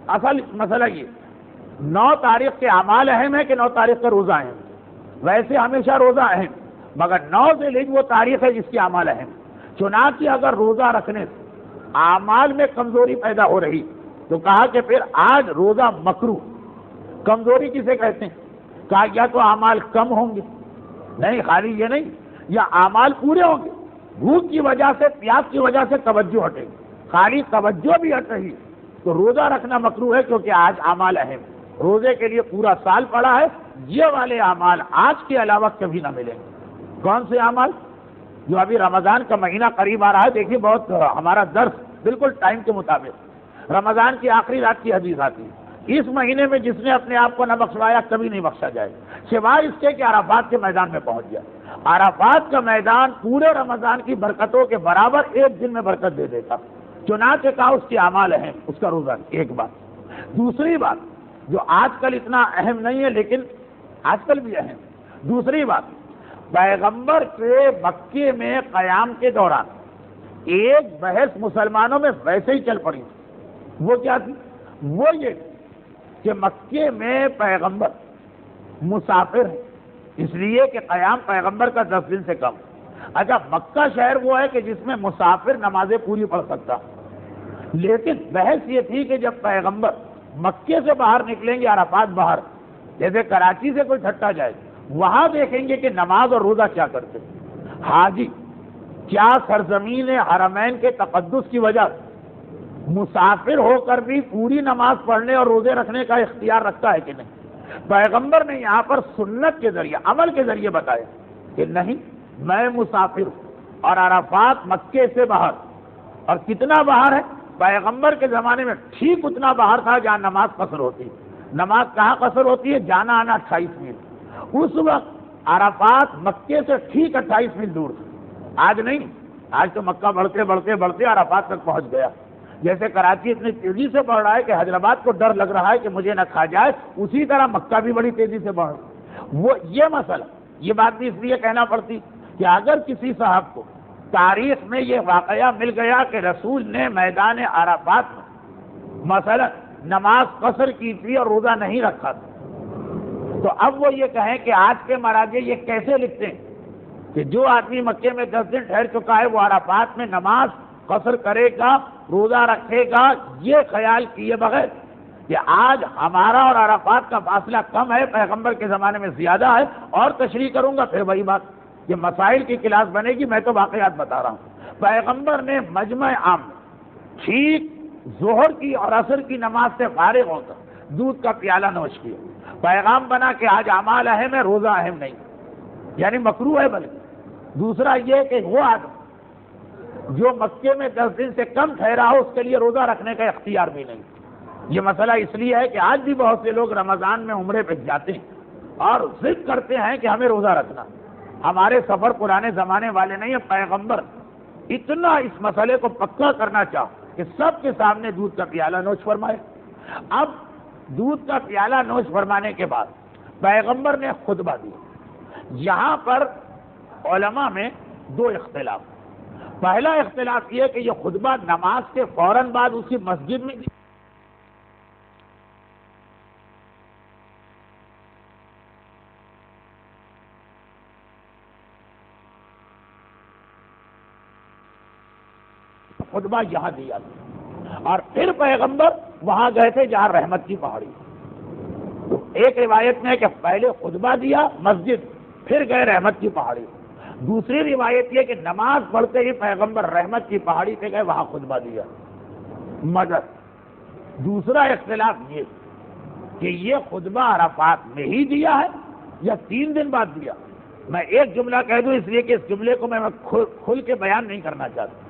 اصل مسئلہ یہ 9 تاریخ کے اعمال اہم ہے کہ 9 تاریخ کا روزہ اہم؟ ویسے ہمیشہ روزہ اہم، مگر 9 ذی الحجہ وہ تاریخ ہے جس کی اعمال اہم. چنانچہ اگر روزہ رکھنے سے اعمال میں کمزوری پیدا ہو رہی تو کہا کہ پھر آج روزہ مکروہ. کمزوری کسے کہتے ہیں؟ کہا یا تو اعمال کم ہوں گے، نہیں خالی یہ نہیں، یا اعمال پورے ہوں گے، بھوک کی وجہ سے، پیاس کی وجہ سے توجہ ہٹے گی، خالی توجہ بھی ہٹ رہی تو روزہ رکھنا مکروہ ہے، کیونکہ آج اعمال اہم. روزے کے لیے پورا سال پڑا ہے، یہ والے اعمال آج کے علاوہ کبھی نہ ملیں گے. کون سے اعمال؟ جو ابھی رمضان کا مہینہ قریب آ رہا ہے. دیکھیے بہت ہمارا درس بالکل ٹائم کے مطابق، رمضان کی آخری رات کی حدیث آتی ہے، اس مہینے میں جس نے اپنے آپ کو نہ بخشوایا کبھی نہیں بخشا جائے سوائے اس کے کہ عرفات کے میدان میں پہنچ جائے. عرفات کا میدان پورے رمضان کی برکتوں کے برابر ایک دن میں برکت دے دیتا. چنانچہ کہا اس کے اعمال اہم، اس کا روزہ. ایک بات. دوسری بات جو آج کل اتنا اہم نہیں ہے لیکن آج کل بھی اہم، دوسری بات، پیغمبر کے مکے میں قیام کے دوران ایک بحث مسلمانوں میں ویسے ہی چل پڑی. وہ کیا تھی؟ وہ یہ کہ مکے میں پیغمبر مسافر ہے، اس لیے کہ قیام پیغمبر کا 10 دن سے کم. اچھا مکہ شہر وہ ہے کہ جس میں مسافر نمازیں پوری پڑھ سکتا، لیکن بحث یہ تھی کہ جب پیغمبر مکے سے باہر نکلیں گے، عرفات باہر، جیسے کراچی سے کوئی ٹھٹا جائے، وہاں دیکھیں گے کہ نماز اور روزہ کیا کرتے. حاجی کیا سرزمین حرمین کے تقدس کی وجہ سے مسافر ہو کر بھی پوری نماز پڑھنے اور روزے رکھنے کا اختیار رکھتا ہے کہ نہیں؟ پیغمبر نے یہاں پر سنت کے ذریعے، عمل کے ذریعے بتایا کہ نہیں، میں مسافر ہوں اور عرفات مکے سے باہر. اور کتنا باہر ہے؟ پیغمبر کے زمانے میں ٹھیک اتنا باہر تھا جہاں نماز قصر ہوتی ہے. نماز کہاں قصر ہوتی ہے؟ جانا آنا 28 میل. اس وقت عرفات مکے سے ٹھیک 28 میل دور تھا. آج نہیں، آج تو مکہ بڑھتے بڑھتے بڑھتے عرفات تک پہنچ گیا. جیسے کراچی اتنی تیزی سے بڑھ رہا ہے کہ حیدرآباد کو ڈر لگ رہا ہے کہ مجھے نہ کھا جائے، اسی طرح مکہ بھی بڑی تیزی سے بڑھ رہا ہے. وہ یہ مسئلہ، یہ بات بھی اس لیے کہنا پڑتی کہ اگر کسی صاحب کو تاریخ میں یہ واقعہ مل گیا کہ رسول نے میدان عرفات میں مثلا نماز قصر کی تھی اور روزہ نہیں رکھا تھا، تو اب وہ یہ کہیں کہ آج کے مراجع یہ کیسے لکھتے ہیں کہ جو آدمی مکے میں 10 دن ٹھہر چکا ہے وہ عرفات میں نماز قصر کرے گا، روزہ رکھے گا، یہ خیال کیے بغیر کہ آج ہمارا اور عرفات کا فاصلہ کم ہے، پیغمبر کے زمانے میں زیادہ ہے. اور تشریح کروں گا پھر وہی بات، یہ مسائل کی کلاس بنے گی، میں تو واقعات بتا رہا ہوں. پیغمبر نے مجمع عام ٹھیک ظہر کی اور عصر کی نماز سے فارغ ہو کر دودھ کا پیالہ نوش کیا. پیغام بنا کہ آج اعمال اہم ہے، روزہ اہم نہیں، یعنی مکروہ ہے. بلکہ دوسرا یہ کہ وہ آدمی جو مکے میں 10 دن سے کم ٹھہرا ہو اس کے لیے روزہ رکھنے کا اختیار بھی نہیں. یہ مسئلہ اس لیے ہے کہ آج بھی بہت سے لوگ رمضان میں عمرے پہ جاتے ہیں اور ضد کرتے ہیں کہ ہمیں روزہ رکھنا. ہمارے سفر پرانے زمانے والے نہیں ہیں. پیغمبر اتنا اس مسئلے کو پکا کرنا چاہو، کہ سب کے سامنے دودھ کا پیالہ نوش فرمائے۔ اب دودھ کا پیالہ نوش فرمانے کے بعد پیغمبر نے خطبہ دیا۔ یہاں پر علماء میں دو اختلاف۔ پہلا اختلاف یہ کہ یہ خطبہ نماز کے فوراً بعد اسی مسجد میں خطبہ یہاں دیا اور پھر پیغمبر وہاں گئے تھے جہاں رحمت کی پہاڑی۔ ایک روایت میں کہ پہلے خطبہ دیا مسجد، پھر گئے رحمت کی پہاڑی۔ دوسری روایت یہ کہ نماز پڑھتے ہی پیغمبر رحمت کی پہاڑی پہ گئے، وہاں خطبہ دیا۔ مگر دوسرا اختلاف یہ کہ یہ خطبہ عرفات میں ہی دیا ہے یا 3 دن بعد دیا۔ میں ایک جملہ کہہ دوں اس لیے کہ اس جملے کو میں کھل کے بیان نہیں کرنا چاہتا۔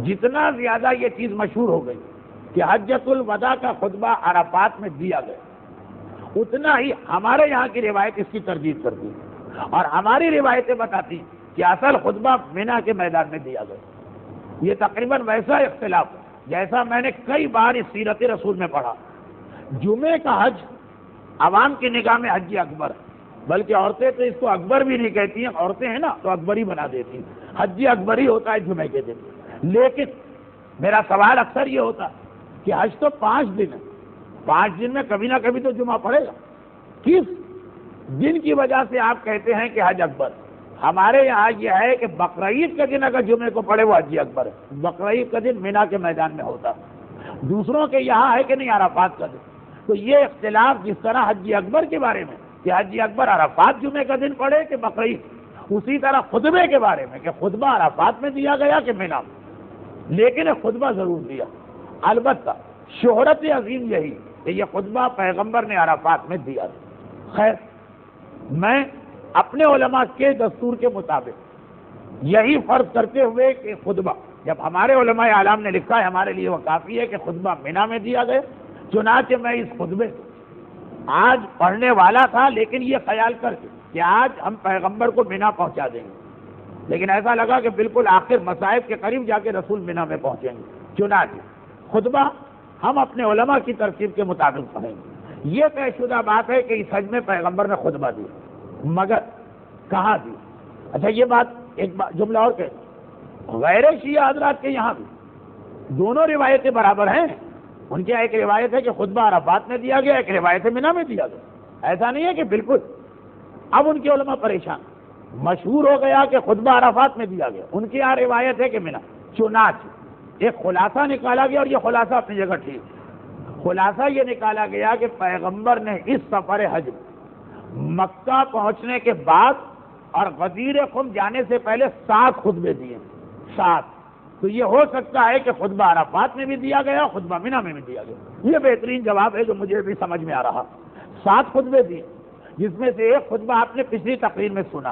جتنا زیادہ یہ چیز مشہور ہو گئی کہ حجۃ الوداع کا خطبہ عرفات میں دیا گیا، اتنا ہی ہمارے یہاں کی روایت اس کی تردید کرتی ہے اور ہماری روایتیں بتاتی کہ اصل خطبہ مینا کے میدان میں دیا گیا۔ یہ تقریباً ویسا اختلاف جیسا میں نے کئی بار اس سیرت رسول میں پڑھا۔ جمعے کا حج عوام کی نگاہ میں حج اکبر، بلکہ عورتیں تو اس کو اکبر بھی نہیں کہتی ہیں، عورتیں ہیں نا تو اکبر ہی بنا دیتی ہیں، حج اکبر ہی ہوتا ہے جمعے کے دن۔ لیکن میرا سوال اکثر یہ ہوتا کہ حج تو 5 دن ہے، 5 دن میں کبھی نہ کبھی تو جمعہ پڑے گا، کس دن کی وجہ سے آپ کہتے ہیں کہ حج اکبر؟ ہمارے یہاں یہ ہے کہ بقرعید کا دن اگر جمعے کو پڑے وہ حج اکبر ہے، بقرعید کا دن مینا کے میدان میں ہوتا، دوسروں کے یہاں ہے کہ نہیں عرفات کا دن۔ تو یہ اختلاف جس طرح حج اکبر کے بارے میں کہ حج اکبر عرفات جمعے کا دن پڑے کہ بقرعید، اسی طرح خطبے کے بارے میں کہ خطبہ عرفات میں دیا گیا کہ مینا میں، لیکن خطبہ ضرور دیا۔ البتہ شہرت عظیم یہی کہ یہ خطبہ پیغمبر نے عرفات میں دیا۔ خیر، میں اپنے علماء کے دستور کے مطابق یہی فرض کرتے ہوئے کہ خطبہ جب ہمارے علماء اعلام نے لکھا ہے ہمارے لیے وہ کافی ہے کہ خطبہ مینا میں دیا گیا، چنانچہ میں اس خطبے آج پڑھنے والا تھا، لیکن یہ خیال کر کے کہ آج ہم پیغمبر کو مینا پہنچا دیں گے، لیکن ایسا لگا کہ بالکل آخر مصائب کے قریب جا کے رسول مینا میں پہنچیں گے، چنانچہ خطبہ ہم اپنے علماء کی ترتیب کے مطابق پڑھیں گے۔ یہ طے شدہ بات ہے کہ اس حج میں پیغمبر نے خطبہ دی، مگر کہاں دی؟ اچھا یہ بات ایک جملہ اور کہ غیر شیعہ حضرات کے یہاں بھی دونوں روایتیں برابر ہیں۔ ان کے ایک روایت ہے کہ خطبہ عرفات میں دیا گیا، ایک روایت ہے مینا میں دیا گیا۔ ایسا نہیں ہے کہ بالکل اب ان کے علماء پریشان، مشہور ہو گیا کہ خطبہ عرفات میں دیا گیا، ان کی یہاں روایت ہے کہ مینا۔ چنانچہ ایک خلاصہ نکالا گیا، اور یہ خلاصہ اپنی جگہ ٹھیک۔ خلاصہ یہ نکالا گیا کہ پیغمبر نے اس سفر حج مکہ پہنچنے کے بعد اور غدیر خم جانے سے پہلے 7 خطبے دیے، 7۔ تو یہ ہو سکتا ہے کہ خطبہ عرفات میں بھی دیا گیا، خطبہ مینا میں بھی دیا گیا۔ یہ بہترین جواب ہے جو مجھے بھی سمجھ میں آ رہا۔ 7 خطبے دیے، جس میں سے ایک خطبہ آپ نے پچھلی تقریر میں سنا،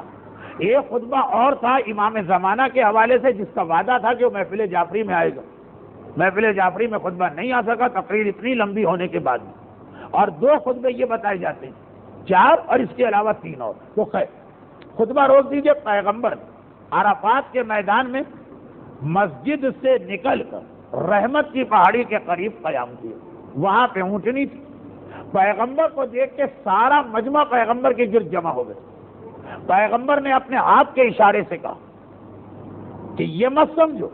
ایک خطبہ اور تھا امام زمانہ کے حوالے سے جس کا وعدہ تھا کہ وہ محفل جعفری میں آئے گا، محفل جعفری میں خطبہ نہیں آ سکا تقریر اتنی لمبی ہونے کے بعد، اور 2 خطبے یہ بتائے جاتے ہیں، 4 اور اس کے علاوہ 3 اور۔ تو خیر خطبہ روک دیجئے، پیغمبر عرفات کے میدان میں مسجد سے نکل کر رحمت کی پہاڑی کے قریب قیام کیا، وہاں پہ اونٹنی تھی۔ پیغمبر کو دیکھ کے سارا مجمع پیغمبر کے گرد جمع ہو گئے۔ پیغمبر نے اپنے ہاتھ کے اشارے سے کہا کہ یہ مت سمجھو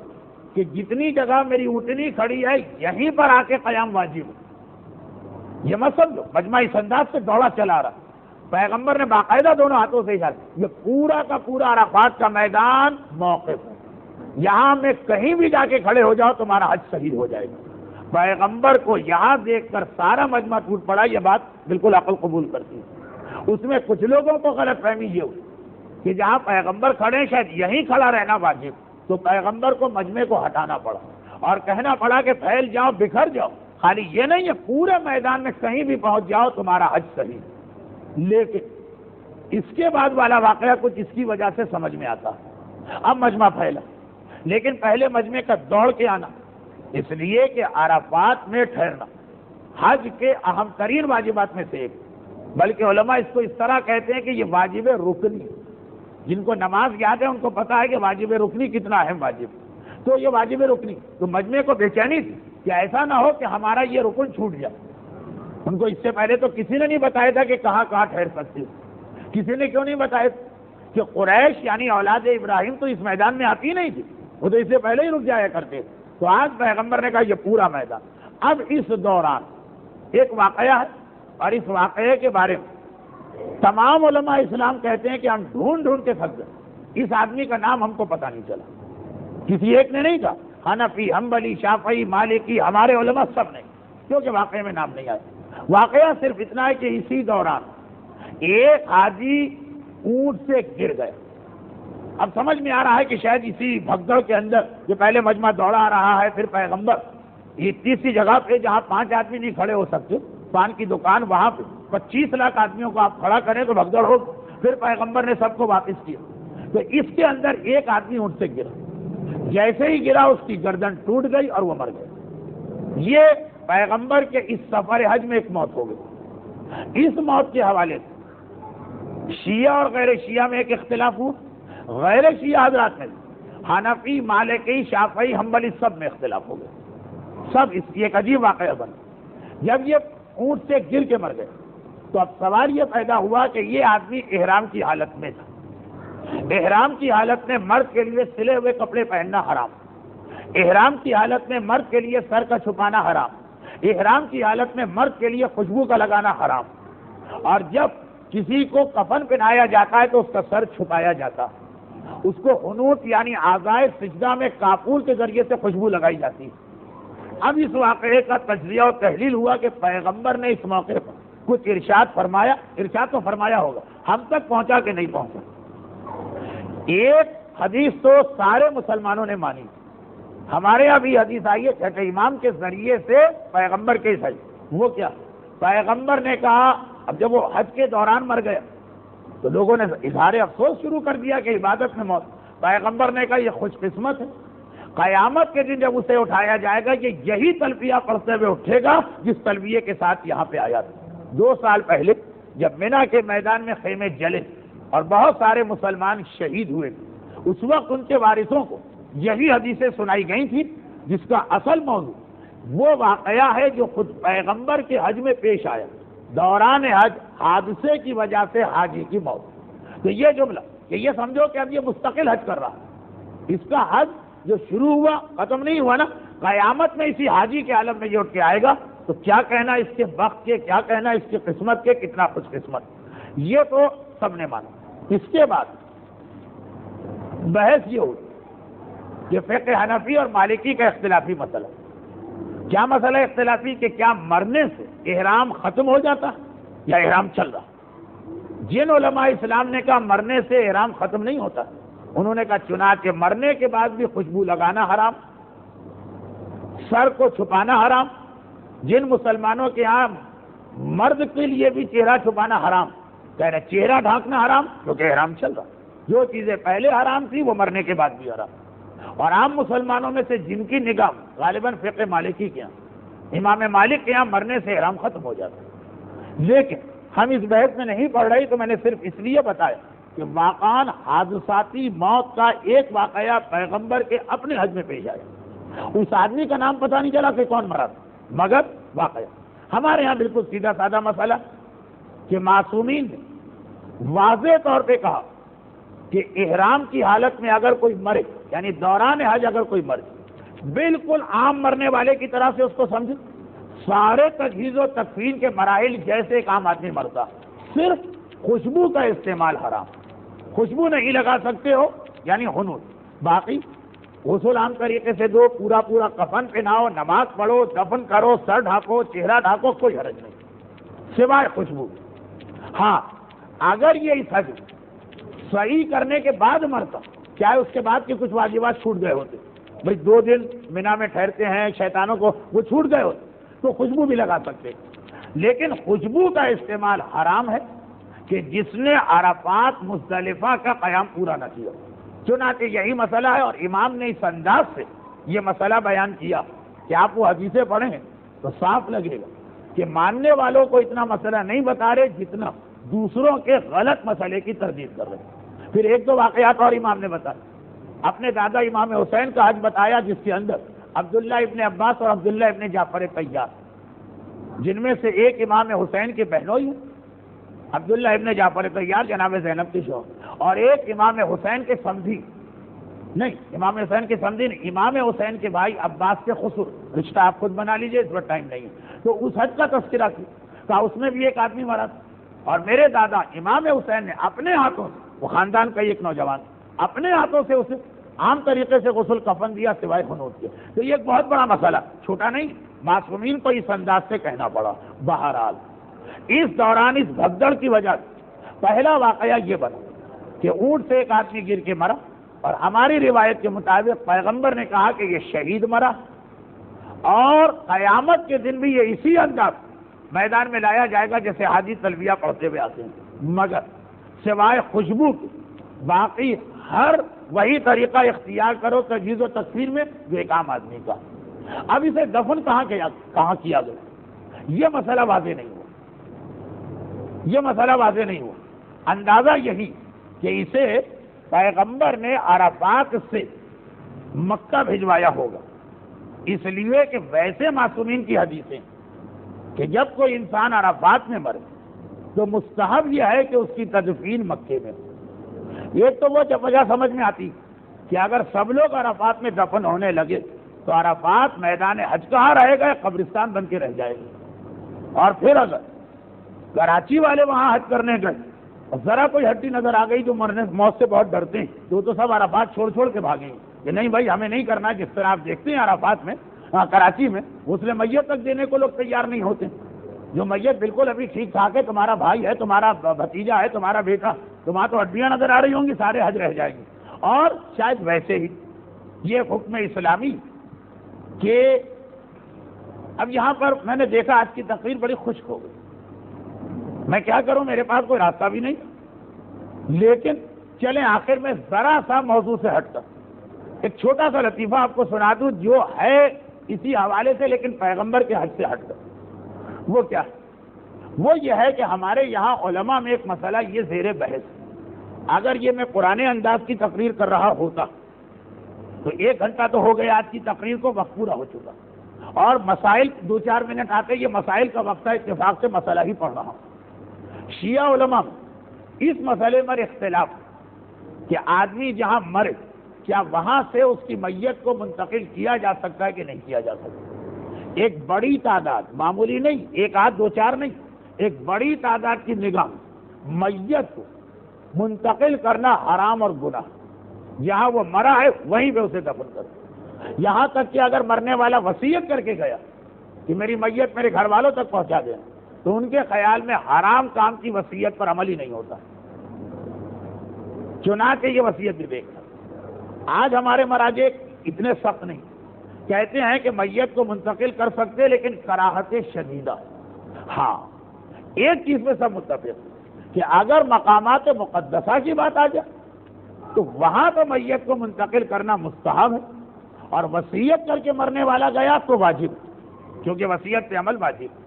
کہ جتنی جگہ میری اونٹنی کھڑی ہے یہیں پر آ کے قیام واجب ہے، یہ مت سمجھو۔ مجمع اس انداز سے دوڑا چلا رہا، پیغمبر نے باقاعدہ دونوں ہاتھوں سے اشارہ، یہ پورا کا پورا عرفات کا میدان موقف ہے، یہاں میں کہیں بھی جا کے کھڑے ہو جاؤ تمہارا حج صحیح ہو جائے گا۔ پیغمبر کو یہاں دیکھ کر سارا مجمع ٹوٹ پڑا، یہ بات بالکل عقل قبول کرتی ہے۔ اس میں کچھ لوگوں کو غلط فہمی یہ ہوئی کہ جہاں پیغمبر کھڑے شاید یہیں کھڑا رہنا واجب، تو پیغمبر کو مجمع کو ہٹانا پڑا اور کہنا پڑا کہ پھیل جاؤ، بکھر جاؤ، خالی یہ نہیں ہے پورے میدان میں کہیں بھی پہنچ جاؤ تمہارا حج صحیح۔ لیکن اس کے بعد والا واقعہ کچھ اس کی وجہ سے سمجھ میں آتا ہے۔ اب مجمع پھیلا، لیکن پہلے مجمع کا دوڑ کے آنا، اس لیے کہ عرفات میں ٹھہرنا حج کے اہم ترین واجبات میں سے ایک، بلکہ علماء اس کو اس طرح کہتے ہیں کہ یہ واجب رکنی، جن کو نماز یاد ہے ان کو پتا ہے کہ واجب رکنی کتنا اہم واجب۔ تو یہ واجب رکنی. تو مجمع کو بے چینی تھی کہ ایسا نہ ہو کہ ہمارا یہ رکن چھوٹ جائے. ان کو اس سے پہلے تو کسی نے نہیں بتایا تھا کہ کہاں کہاں ٹھہر سکتے ہو. کسی نے کیوں نہیں بتایا کہ قریش یعنی اولاد ابراہیم تو اس میدان میں آتی نہیں تھی, وہ تو اس سے پہلے ہی رک جایا کرتے. تو آج پیغمبر نے کہا یہ پورا میدان. اب اس دوران ایک واقعہ ہے, اور اس واقعے کے بارے میں تمام علماء اسلام کہتے ہیں کہ ہم ڈھونڈ ڈھونڈ کے تھک گئے. اس آدمی کا نام ہم کو پتہ نہیں چلا. کسی ایک نے نہیں کہا, حنفی, حنبلی, شافعی, مالکی, ہمارے علماء سب نے, کیونکہ واقعے میں نام نہیں آیا. واقعہ صرف اتنا ہے کہ اسی دوران ایک حاجی اونٹ سے گر گیا. اب سمجھ میں آ رہا ہے کہ شاید اسی بھگدڑ کے اندر جو پہلے مجمع دوڑا آ رہا ہے, پھر پیغمبر, یہ تیسری جگہ پہ جہاں 5 آدمی نہیں کھڑے ہو سکتے, پان کی دکان, وہاں پہ 25 لاکھ آدمیوں کو آپ کھڑا کریں تو بھگدڑ ہو. پھر پیغمبر نے سب کو واپس کیا. تو اس کے اندر ایک آدمی اونٹ سے گرا. جیسے ہی گرا اس کی گردن ٹوٹ گئی اور وہ مر گیا. یہ پیغمبر کے اس سفر حج میں ایک موت ہو گئی. اس موت کے حوالے سے شیعہ اور غیر شیعہ میں ایک اختلاف ہوا. غیر شیعہ حضرات میں حنفی, مالکی, شافعی, حنبلی سب میں اختلاف ہو گیا. سب اس کی ایک عجیب واقعہ بنا. جب یہ اونٹ سے گر کے مر گئے تو اب سوال یہ پیدا ہوا کہ یہ آدمی احرام کی حالت میں تھا. احرام کی حالت میں مرد کے لیے سلے ہوئے کپڑے پہننا حرام. احرام کی حالت میں مرد کے لیے سر کا چھپانا حرام. احرام کی حالت میں مرد کے لیے خوشبو کا لگانا حرام. اور جب کسی کو کفن پہنایا جاتا ہے تو اس کا سر چھپایا جاتا. اس کو حنوط یعنی اعضائے سجدہ میں کافور کے ذریعے سے خوشبو لگائی جاتی. اب اس واقعے کا تجزیہ اور تحلیل ہوا کہ پیغمبر نے اس موقع پر کچھ ارشاد فرمایا. ارشاد تو فرمایا ہوگا, ہم تک پہنچا کہ نہیں پہنچا. ایک حدیث تو سارے مسلمانوں نے مانی. ہمارے یہاں بھی حدیث آئی ہے چھٹے امام کے ذریعے سے پیغمبر کے حج. وہ کیا, پیغمبر نے کہا, اب جب وہ حج کے دوران مر گیا تو لوگوں نے اظہار افسوس شروع کر دیا کہ عبادت میں موت. پیغمبر نے کہا یہ خوش قسمت ہے, قیامت کے دن جب اسے اٹھایا جائے گا کہ یہی تلبیہ پڑھتے ہوئے اٹھے گا جس تلبیے کے ساتھ یہاں پہ آیا تھا. 2 سال پہلے جب مینا کے میدان میں خیمے جلے اور بہت سارے مسلمان شہید ہوئے, اس وقت ان کے وارثوں کو یہی حدیثیں سنائی گئی تھی جس کا اصل موضوع وہ واقعہ ہے جو خود پیغمبر کے حج میں پیش آیا. دوران حج حادثے کی وجہ سے حاجی کی موت. تو یہ جملہ کہ یہ سمجھو کہ اب یہ مستقل حج کر رہا ہے, اس کا حج جو شروع ہوا ختم نہیں ہوا نا, قیامت میں اسی حاجی کے عالم میں یہ اٹھ کے آئے گا تو کیا کہنا اس کے وقت کے, کیا کہنا اس کی قسمت کے, کتنا خوش قسمت. یہ تو سب نے مانا. اس کے بعد بحث یہ ہوئی کہ فقہ حنفی اور مالکی کا اختلافی مسئلہ. کیا مسئلہ اختلافی کہ کیا مرنے سے احرام ختم ہو جاتا یا احرام چل رہا. جن علماء اسلام نے کہا مرنے سے احرام ختم نہیں ہوتا, انہوں نے کہا چنانچہ مرنے کے بعد بھی خوشبو لگانا حرام, سر کو چھپانا حرام. جن مسلمانوں کے ہاں مرد کے لیے بھی چہرہ چھپانا حرام, کہہ رہے چہرہ ڈھانکنا حرام کیونکہ احرام چل رہا. جو چیزیں پہلے حرام تھی وہ مرنے کے بعد بھی حرام. اور عام مسلمانوں میں سے جن کی نگاہ غالباً فقہ مالکی کے یہاں, امام مالک کے یہاں مرنے سے احرام ختم ہو جاتا. لیکن ہم اس بحث میں نہیں پڑھ رہے, تو میں نے صرف اس لیے بتایا کہ واقعاً حادثاتی موت کا ایک واقعہ پیغمبر کے اپنے حج میں پیش آیا. اس آدمی کا نام پتہ نہیں چلا کہ کون مرا تھا, مگر واقعہ. ہمارے یہاں بالکل سیدھا سادہ مسئلہ کہ معصومین نے واضح طور پہ کہا کہ احرام کی حالت میں اگر کوئی مرے, یعنی دوران حج اگر کوئی مرے, بالکل عام مرنے والے کی طرح سے اس کو سمجھے. سارے تجہیز و تکفین کے مراحل جیسے ایک عام آدمی مرتا, صرف خوشبو کا استعمال حرام. خوشبو نہیں لگا سکتے ہو یعنی حنوط. باقی غسل عام طریقے سے دو, پورا کفن پہناؤ, نماز پڑھو, دفن کرو, سر ڈھانکو, چہرہ ڈھانکو, کوئی حرج نہیں سوائے خوشبو. ہاں اگر یہ اس حج صحیح کرنے کے بعد مرتا, چاہے اس کے بعد کے کچھ واجبات چھوٹ گئے ہوتے, بھائی 2 دن مینا میں ٹھہرتے ہیں شیطانوں کو, وہ چھوٹ گئے ہوتے تو خوشبو بھی لگا سکتے. لیکن خوشبو کا استعمال حرام ہے کہ جس نے عرفات مزدلفہ کا قیام پورا نہ کیا. چنانچہ یہی مسئلہ ہے, اور امام نے اس انداز سے یہ مسئلہ بیان کیا کہ آپ وہ حدیثیں پڑھیں تو صاف لگے گا کہ ماننے والوں کو اتنا مسئلہ نہیں بتا رہے جتنا دوسروں کے غلط مسئلے کی تردید کر رہے ہیں. پھر 1-2 واقعات اور امام نے بتایا. اپنے دادا امام حسین کا حج بتایا، جس کے اندر عبداللہ ابن عباس اور عبداللہ ابن جعفر طیار، جن میں سے ایک امام حسین کے بہنوئی ہیں، عبداللہ ابن جعفر طیار جناب زینب کے شوہر، اور ایک امام حسین کے سمدھی، نہیں امام حسین کے سمدھی نہیں، امام حسین کے بھائی عباس کے خسر، رشتہ آپ خود بنا لیجئے، اس وقت ٹائم نہیں ہے۔ تو اس حج کا تذکرہ کیا اس میں بھی ایک آدمی مرا تھا، اور میرے دادا امام حسین نے اپنے ہاتھوں سے، وہ خاندان کا ایک نوجوان، اپنے ہاتھوں سے اسے عام طریقے سے غسل کفن دیا سوائے خنوط کے۔ تو یہ ایک بہت بڑا مسئلہ، چھوٹا نہیں، معصومین کو اس انداز سے کہنا پڑا۔ بہرحال اس دوران اس بھگدڑ کی وجہ سے پہلا واقعہ یہ بنا کہ اونٹ سے ایک آدمی گر کے مرا، اور ہماری روایت کے مطابق پیغمبر نے کہا کہ یہ شہید مرا، اور قیامت کے دن بھی یہ اسی انداز میدان میں لایا جائے گا جیسے حاجی تلبیہ پڑھتے ہوئے آتے ہیں، مگر سوائے خوشبو کی باقی ہر وہی طریقہ اختیار کرو تجہیز و تکفین میں جو ایک عام آدمی کا۔ اب اسے دفن کہاں کیا گیا، یہ مسئلہ واضح نہیں ہوا، یہ مسئلہ واضح نہیں ہوا۔ اندازہ یہی کہ اسے پیغمبر نے عرفات سے مکہ بھجوایا ہوگا، اس لیے کہ ویسے معصومین کی حدیثیں کہ جب کوئی انسان عرفات میں مرے تو مستحب یہ ہے کہ اس کی تدفین مکے میں ہو۔ ایک تو وہ وجہ سمجھ میں آتی کہ اگر سب لوگ عرفات میں دفن ہونے لگے تو عرفات میدان حج کہاں رہے گا، قبرستان بن کے رہ جائے گا۔ اور پھر اگر کراچی والے وہاں حج کرنے گئے اور ذرا کوئی ہڈی نظر آ گئی جو مرنے موت سے بہت ڈرتے ہیں تو سب عرفات چھوڑ کے بھاگیں گے کہ نہیں بھائی ہمیں نہیں کرنا۔ جس طرح آپ دیکھتے ہیں عرفات میں کراچی میں غسل میت تک دینے کو لوگ تیار نہیں ہوتے، جو میت بالکل ابھی ٹھیک ٹھاک ہے، تمہارا بھائی ہے، تمہارا بھتیجا ہے، تمہارا بیٹا، تمہاں تو ہڈیاں نظر آ رہی ہوں گی، سارے حج رہ جائیں گے۔ اور شاید ویسے ہی یہ حکم اسلامی کہ اب یہاں پر میں نے دیکھا آج کی تقریر بڑی خشک ہو گئی، میں کیا کروں، میرے پاس کوئی راستہ بھی نہیں، لیکن چلیں آخر میں ذرا سا موضوع سے ہٹ کر ایک چھوٹا سا لطیفہ آپ کو سنا دوں جو ہے اسی حوالے سے لیکن پیغمبر کے حج سے ہٹ کر۔ وہ کیا ہے؟ وہ یہ ہے کہ ہمارے یہاں علماء میں ایک مسئلہ یہ زیر بحث، اگر یہ میں پرانے انداز کی تقریر کر رہا ہوتا تو 1 گھنٹہ تو ہو گیا آج کی تقریر کو، وقت پورا ہو چکا، اور مسائل 2-4 منٹ آتے، یہ مسائل کا وقت ہے، اتفاق سے مسئلہ ہی پڑھ رہا ہوں۔ شیعہ علماء اس مسئلے پر اختلاف کہ آدمی جہاں مرے کیا وہاں سے اس کی میت کو منتقل کیا جا سکتا ہے کہ نہیں کیا جا سکتا۔ ایک بڑی تعداد، معمولی نہیں، 1 آدھ 2-4 نہیں، ایک بڑی تعداد کی نگاہ میت کو منتقل کرنا حرام اور گناہ، جہاں وہ مرا ہے وہیں پہ اسے دفن کرو۔ یہاں تک کہ اگر مرنے والا وصیت کر کے گیا کہ میری میت میرے گھر والوں تک پہنچا دیں تو ان کے خیال میں حرام کام کی وصیت پر عمل ہی نہیں ہوتا، چنانچہ یہ وصیت بھی دیکھنا۔ آج ہمارے مراجع اتنے سخت نہیں، کہتے ہیں کہ میت کو منتقل کر سکتے لیکن کراہت شدیدہ۔ ہاں ایک چیز میں سب متفق کہ اگر مقامات مقدسہ کی بات آ جائے تو وہاں تو میت کو منتقل کرنا مستحب ہے، اور وصیت کر کے مرنے والا گیا تو واجب، کیونکہ وصیت پہ عمل واجب۔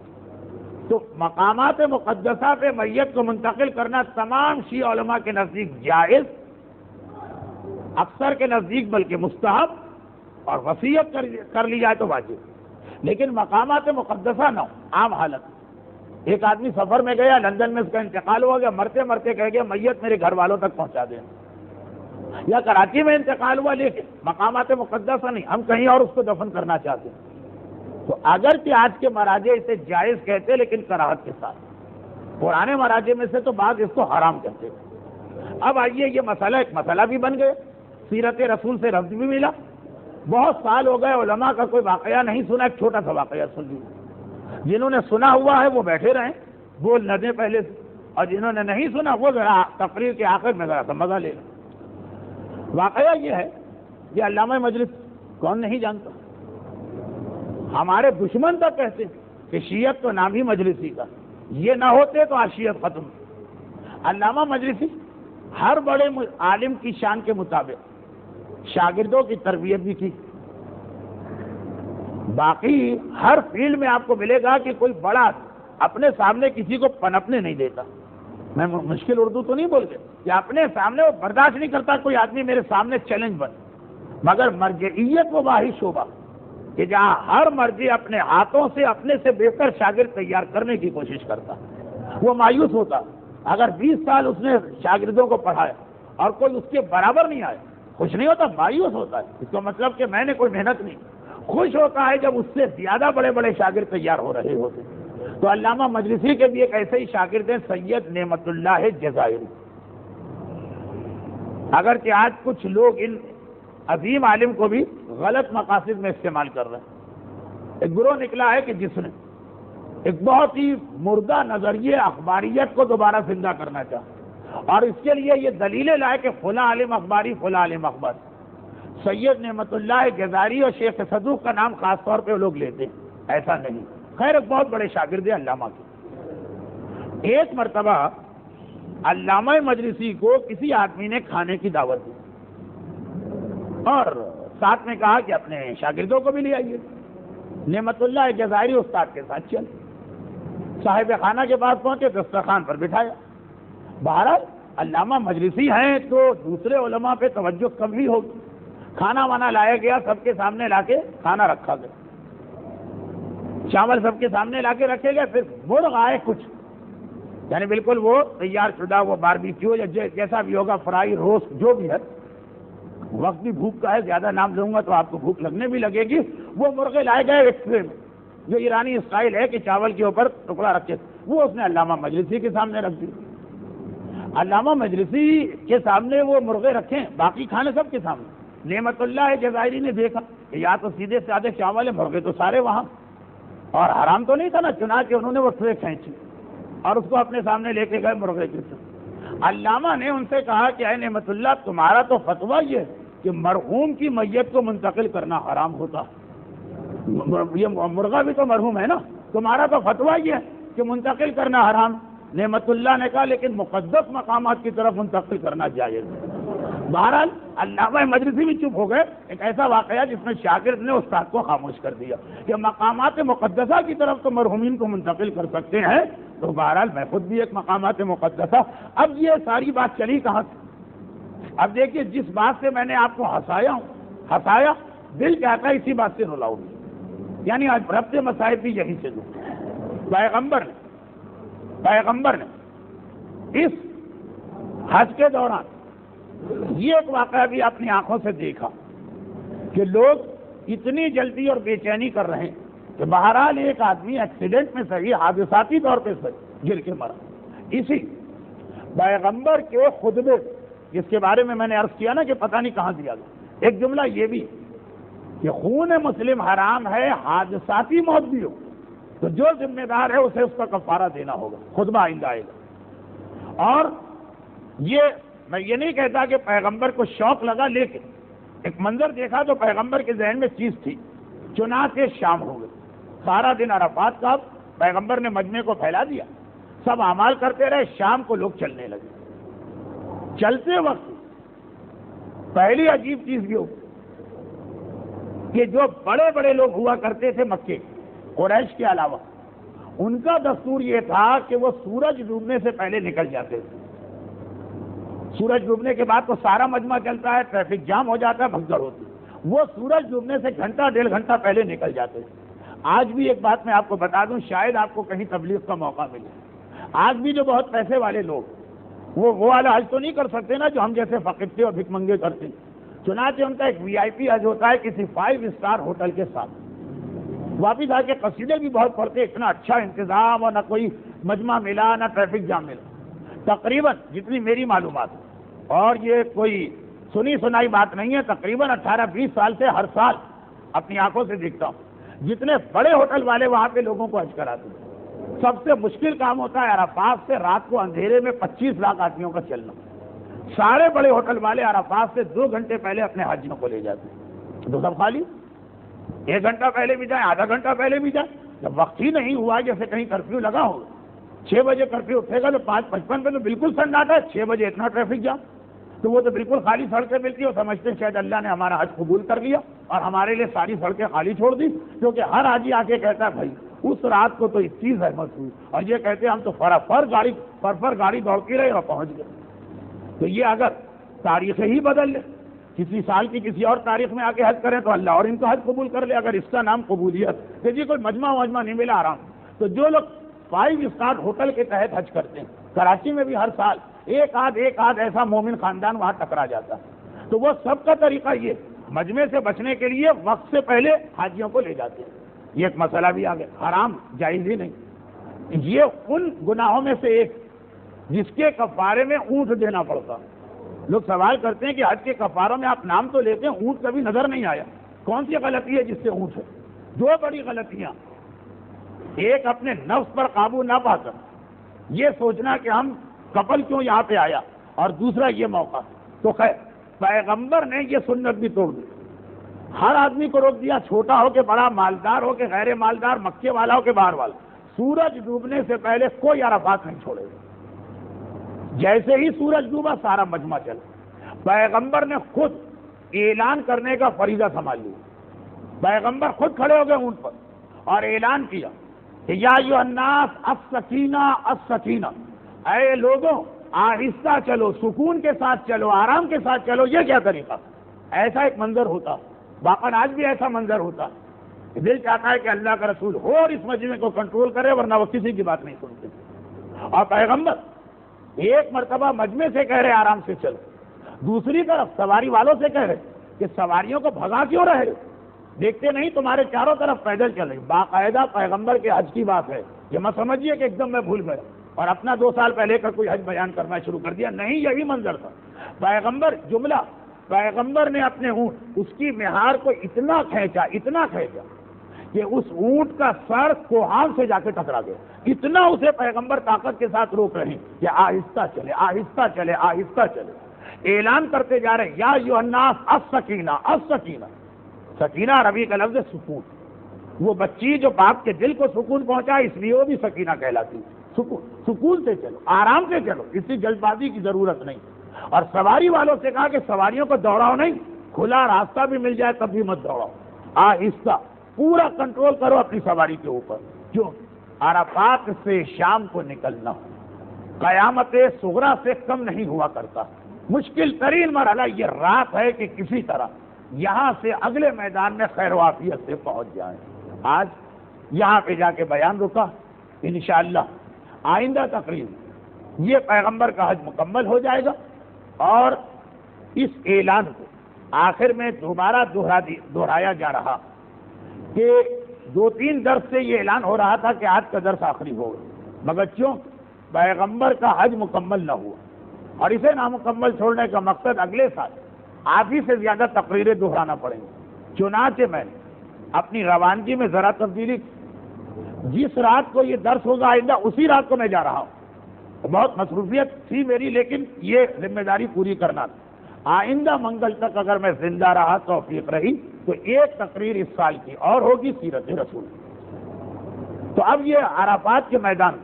تو مقامات مقدسہ پہ میت کو منتقل کرنا تمام شیعہ علماء کے نزدیک جائز، اکثر کے نزدیک بلکہ مستحب، اور وصیت کر لی جائے تو واجب۔ لیکن مقامات مقدسہ نہ ہو، عام حالت ایک آدمی سفر میں گیا، لندن میں اس کا انتقال ہو گیا، مرتے مرتے کہہ گیا میت میرے گھر والوں تک پہنچا دیں، یا کراچی میں انتقال ہوا لیکن مقامات مقدسہ نہیں، ہم کہیں اور اس کو دفن کرنا چاہتے ہیں، تو اگرچہ آج کے مراجع اسے جائز کہتے لیکن کراہت کے ساتھ، پرانے مراجع میں سے تو بعض اس کو حرام کہتے۔ اب آئیے یہ مسئلہ ایک مسئلہ بھی بن گیا، سیرت رسول سے رفض بھی ملا، بہت سال ہو گئے علماء کا کوئی واقعہ نہیں سنا، ایک چھوٹا سا واقعہ سن لیجیے۔ جنہوں نے سنا ہوا ہے وہ بیٹھے رہیں، بول نہ دیں پہلے سے، اور جنہوں نے نہیں سنا وہ تقریر کے آخر میں ذرا سا مزہ لے لیں۔ واقعہ یہ ہے کہ علامہ مجلس کون نہیں جانتا، ہمارے دشمن تک کہتے ہیں کہ شیعت تو نام ہی مجلسی کا، یہ نہ ہوتے تو آج شیعت ختم۔ علامہ مجلسی ہر بڑے عالم کی شان کے مطابق شاگردوں کی تربیت بھی کی، باقی ہر فیلڈ میں آپ کو ملے گا کہ کوئی بڑا اپنے سامنے کسی کو پنپنے نہیں دیتا۔ میں مشکل اردو تو نہیں بول گیا کہ اپنے سامنے وہ برداشت نہیں کرتا کوئی آدمی میرے سامنے چیلنج بن، مگر مرجعیت وہ واحد شعبہ کہ جہاں ہر مرجع اپنے ہاتھوں سے اپنے سے بہتر شاگرد تیار کرنے کی کوشش کرتا، وہ مایوس ہوتا اگر 20 سال اس نے شاگردوں کو پڑھایا اور کوئی اس کے برابر نہیں آئے، خوش نہیں ہوتا، مایوس ہوتا ہے۔ اس کا مطلب کہ میں نے کوئی محنت نہیں، خوش ہوتا ہے جب اس سے زیادہ بڑے بڑے شاگرد تیار ہو رہے ہوتے۔ تو علامہ مجلسی کے بھی ایک ایسے ہی شاگرد ہیں سید نعمت اللہ جزائری۔ اگرچہ آج کچھ لوگ ان عظیم عالم کو بھی غلط مقاصد میں استعمال کر رہے ہیں۔ ایک گروہ نکلا ہے کہ جس نے ایک بہت ہی مردہ نظریے اخباریت کو دوبارہ زندہ کرنا چاہا، اور اس کے لیے یہ دلیلیں لائے کہ فلاں عالم اخباری، فلاں عالم اخباری۔ سید نعمت اللہ جزائری اور شیخ صدوق کا نام خاص طور پہ وہ لوگ لیتے ہیں، ایسا نہیں۔ خیر ایک بہت بڑے شاگرد علامہ کے۔ ایک مرتبہ علامہ مجلسی کو کسی آدمی نے کھانے کی دعوت دی اور ساتھ میں کہا کہ اپنے شاگردوں کو بھی لے آئیے۔ نعمت اللہ جزائری استاد کے ساتھ چل، صاحب خانہ کے پاس پہنچے، دسترخوان پر بٹھایا۔ بہرحال علامہ مجلسی ہیں تو دوسرے علماء پہ توجہ کم ہی ہوگی۔ کھانا وانا لایا گیا، سب کے سامنے لا کے کھانا رکھا گیا، چاول سب کے سامنے لا کے رکھے گئے۔ پھر مرغ آئے کچھ، یعنی بالکل وہ تیار شدہ، وہ باربیکیو یا جیسا بھی ہوگا، فرائی، روسٹ، جو بھی ہے۔ وقت بھی بھوک کا ہے، زیادہ نام لوں گا تو آپ کو بھوک لگنے بھی لگے گی۔ وہ مرغے لائے گئے ایک ٹرے میں، جو ایرانی اسٹائل ہے کہ چاول کے اوپر ٹکڑا رکھے، وہ اس نے علامہ مجلسی کے سامنے رکھ دی۔ علامہ مجلسی کے سامنے وہ مرغے رکھیں، باقی کھانے سب کے سامنے۔ نعمت اللہ جزائری نے دیکھا کہ یا تو سیدھے سادھے چاول ہے، مرغے تو سارے وہاں، اور حرام تو نہیں تھا نا، چنانچہ انہوں نے وہ ٹرے کھینچی اور اس کو اپنے سامنے لے کے گئے مرغے کے ساتھ۔ علامہ نے ان سے کہا کہ اے نعمت اللہ، تمہارا تو فتویٰ یہ ہے کہ مرحوم کی میت کو منتقل کرنا حرام ہوتا، یہ مرغہ بھی تو مرحوم ہے نا، تمہارا تو فتویٰ یہ ہے کہ منتقل کرنا حرام۔ نعمت اللہ نے کہا لیکن مقدس مقامات کی طرف منتقل کرنا جائز ہے۔ بہرحال علامہ مجلسی بھی چپ ہو گئے۔ ایک ایسا واقعہ جس میں شاگرد نے استاد کو خاموش کر دیا کہ مقامات مقدسہ کی طرف تو مرحومین کو منتقل کر سکتے ہیں، تو بہرحال میں خود بھی ایک مقامات مقدسہ۔ اب یہ ساری بات چلی کہاں سے؟ اب دیکھیے، جس بات سے میں نے آپ کو ہنسایا، دل کہتا ہے اسی بات سے رلاؤ گی، یعنی آج ربط مصائب بھی یہیں سے دوں۔ پیغمبر نے اس حج کے دوران یہ ایک واقعہ بھی اپنی آنکھوں سے دیکھا کہ لوگ اتنی جلدی اور بے چینی کر رہے ہیں کہ بہرحال ایک آدمی ایکسیڈنٹ میں صحیح، حادثاتی طور پہ صحیح گر کے مرا۔ اسی پیغمبر کے خطبے جس کے بارے میں نے عرض کیا نا کہ پتہ نہیں کہاں دیا گیا، ایک جملہ یہ بھی کہ خون مسلم حرام ہے، حادثاتی موت بھی ہو تو جو ذمہ دار ہے اسے اس کا کفارہ دینا ہوگا۔ خطبہ آئندہ آئے گا۔ اور یہ میں یہ نہیں کہتا کہ پیغمبر کو شوق لگا، لیکن ایک منظر دیکھا تو پیغمبر کے ذہن میں چیز تھی، چنانچہ شام ہو گئی، سارا دن عرفات کا پیغمبر نے مجمع کو پھیلا دیا، سب اعمال کرتے رہے، شام کو لوگ چلنے لگے۔ چلتے وقت پہلی عجیب چیز یہ کہ جو بڑے بڑے لوگ ہوا کرتے تھے مکے قریش کے علاوہ، ان کا دستور یہ تھا کہ وہ سورج ڈوبنے سے پہلے نکل جاتے تھے۔ سورج ڈوبنے کے بعد تو سارا مجمع چلتا ہے، ٹریفک جام ہو جاتا ہے، بھگدڑ ہوتی ہے، وہ سورج ڈوبنے سے گھنٹہ ڈیڑھ گھنٹہ پہلے نکل جاتے تھے۔ آج بھی ایک بات میں آپ کو بتا دوں، شاید آپ کو کہیں تبلیغ کا موقع ملے، آج بھی جو بہت پیسے والے لوگ وہ والا حج تو نہیں کر سکتے نا جو ہم جیسے فقیرتے اور بھک منگے کرتے ہیں، چنانچہ ان کا ایک VIP حج ہوتا ہے کسی 5 اسٹار ہوٹل کے ساتھ، واپس آ کے قصیدے بھی بہت پڑھتے، اتنا اچھا انتظام اور نہ کوئی مجمع ملا نہ ٹریفک جام ملا۔ تقریباً جتنی میری معلومات ہے، اور یہ کوئی سنی سنائی بات نہیں ہے، تقریباً 18-20 سال سے ہر سال اپنی آنکھوں سے دیکھتا ہوں، جتنے بڑے ہوٹل والے وہاں پہ لوگوں کو حج کراتے ہیں، سب سے مشکل کام ہوتا ہے عرفات سے رات کو اندھیرے میں 25 لاکھ آدمیوں کا چلنا۔ سارے بڑے ہوٹل والے عرفات سے 2 گھنٹے پہلے اپنے حاجیوں کو لے جاتے ہیں، تو سب خالی، 1 گھنٹہ پہلے بھی جائیں، آدھا گھنٹہ پہلے بھی جائیں، جب وقت ہی نہیں ہوا جیسے کہیں کرفیو لگا ہوگا، 6 بجے کرفیو اٹھے گا تو 5:55 پہ تو بالکل سناٹا ہے، 6 بجے اتنا ٹریفک جام، تو وہ تو بالکل خالی سڑکیں ملتی ہے، وہ سمجھتے ہیں شاید اللہ نے ہمارا حج قبول کر لیا اور ہمارے لیے ساری سڑکیں خالی چھوڑ دی، کیونکہ ہر حاجی آ کے کہتا ہے بھائی اس رات کو تو اس چیز رحمت ہوئی، اور یہ کہتے ہیں ہم تو فر گاڑی دوڑتی رہے اور پہنچ گئے۔ تو یہ اگر تاریخ ہی بدل لے کسی سال کی کسی اور تاریخ میں آ کے حج کریں تو اللہ اور ان کا حج قبول کر لے، اگر اس کا نام قبولیت کہ جی کوئی مجمع نہیں ملا آرام. تو جو لوگ 5 اسٹار ہوٹل کے تحت حج کرتے ہیں، کراچی میں بھی ہر سال ایک آدھ ایسا مومن خاندان وہاں ٹکرا جاتا ہے، تو وہ سب کا طریقہ یہ مجمع سے بچنے کے لیے وقت سے پہلے حاجیوں کو لے جاتے ہیں. یہ ایک مسئلہ بھی آ گیا، حرام جائز ہی نہیں. یہ ان گناہوں میں سے ایک جس کے کفارے میں اونٹ دینا پڑتا. لوگ سوال کرتے ہیں کہ حج کے کفاروں میں آپ نام تو لیتے ہیں، اونٹ کبھی نظر نہیں آیا. کون سی غلطی ہے جس سے اونٹ ہے؟ 2 بڑی غلطیاں. ایک اپنے نفس پر قابو نہ پا کر یہ سوچنا کہ ہم کپل کیوں یہاں پہ آیا، اور دوسرا یہ موقع. تو خیر پیغمبر نے یہ سنت بھی توڑ دی، ہر آدمی کو روک دیا، چھوٹا ہو کے بڑا، مالدار ہو کے غیر مالدار، مکے والا ہو کے باہر والا. سورج ڈوبنے سے پہلے کوئی عرفات نہیں چھوڑے گا. جیسے ہی سورج ڈوبا سارا مجمع چلا. پیغمبر نے خود اعلان کرنے کا فریضہ سنبھال لیا. پیغمبر خود کھڑے ہو گئے اونٹ پر اور اعلان کیا کہ یا ایھا الناس السکینہ السکینہ، اے لوگوں آہستہ چلو، سکون کے ساتھ چلو، آرام کے ساتھ چلو. یہ کیا طریقہ؟ ایسا ایک منظر ہوتا، واقعا آج بھی ایسا منظر ہوتا. دل چاہتا ہے کہ اللہ کا رسول ہو اور اس مجمع کو کنٹرول کرے، ورنہ وہ کسی کی بات نہیں سنتے. اور پیغمبر ایک مرتبہ مجمع سے کہہ رہے آرام سے چلو، دوسری طرف سواری والوں سے کہہ رہے کہ سواریوں کو بھگا کیوں رہے، دیکھتے نہیں تمہارے چاروں طرف پیدل چل رہے. باقاعدہ پیغمبر کے حج کی بات ہے. یہ مت سمجھیے کہ ایک دم میں بھول گیا اور اپنا 2 سال پہلے کا کوئی حج بیان کرنا شروع کر دیا. نہیں، یہی منظر تھا. پیغمبر نے اپنے اونٹ اس کی مہار کو اتنا کھینچا کہ اس اونٹ کا سر کوہان سے جا کے ٹکرا گیا. اتنا اسے پیغمبر طاقت کے ساتھ روک رہے ہیں کہ آہستہ چلے، آہستہ چلے، آہستہ چلے. اعلان کرتے جا رہے یا ایھا الناس السکینہ السکینہ. سکینہ عربی کا لفظ ہے سکون. وہ بچی جو باپ کے دل کو سکون پہنچا، اس لیے وہ بھی سکینہ کہلاتی. سکون سے چلو، آرام سے چلو، اسی جلد بازی کی ضرورت نہیں. اور سواری والوں سے کہا کہ سواریوں کو دوڑاؤ نہیں، کھلا راستہ بھی مل جائے تب بھی مت دوڑاؤ، آہستہ پورا کنٹرول کرو اپنی سواری کے اوپر. کیوں؟ عرفات سے شام کو نکلنا قیامت صغریٰ سے کم نہیں ہوا کرتا. مشکل ترین مرحلہ یہ رات ہے کہ کسی طرح یہاں سے اگلے میدان میں خیر و عافیت سے پہنچ جائیں. آج یہاں پہ جا کے بیان رکا. انشاءاللہ آئندہ تقریب یہ پیغمبر کا حج مکمل ہو جائے گا، اور اس اعلان کو آخر میں دوبارہ دہرایا جا رہا کہ 2-3 درس سے یہ اعلان ہو رہا تھا کہ آج کا درس آخری ہوگا، مگر کیوں پیغمبر کا حج مکمل نہ ہوا، اور اسے نامکمل چھوڑنے کا مقصد اگلے سال آدھی سے زیادہ تقریریں دہرانا پڑیں گی. چنانچہ میں نے اپنی روانگی میں ذرا تبدیلی، جس رات کو یہ درس ہوگا آئندہ اسی رات کو میں جا رہا ہوں. بہت مصروفیت تھی میری، لیکن یہ ذمہ داری پوری کرنا تھا. آئندہ منگل تک اگر میں زندہ رہا، توفیق رہی، تو ایک تقریر اس سال کی اور ہوگی سیرت رسول. تو اب یہ عرفات کے میدان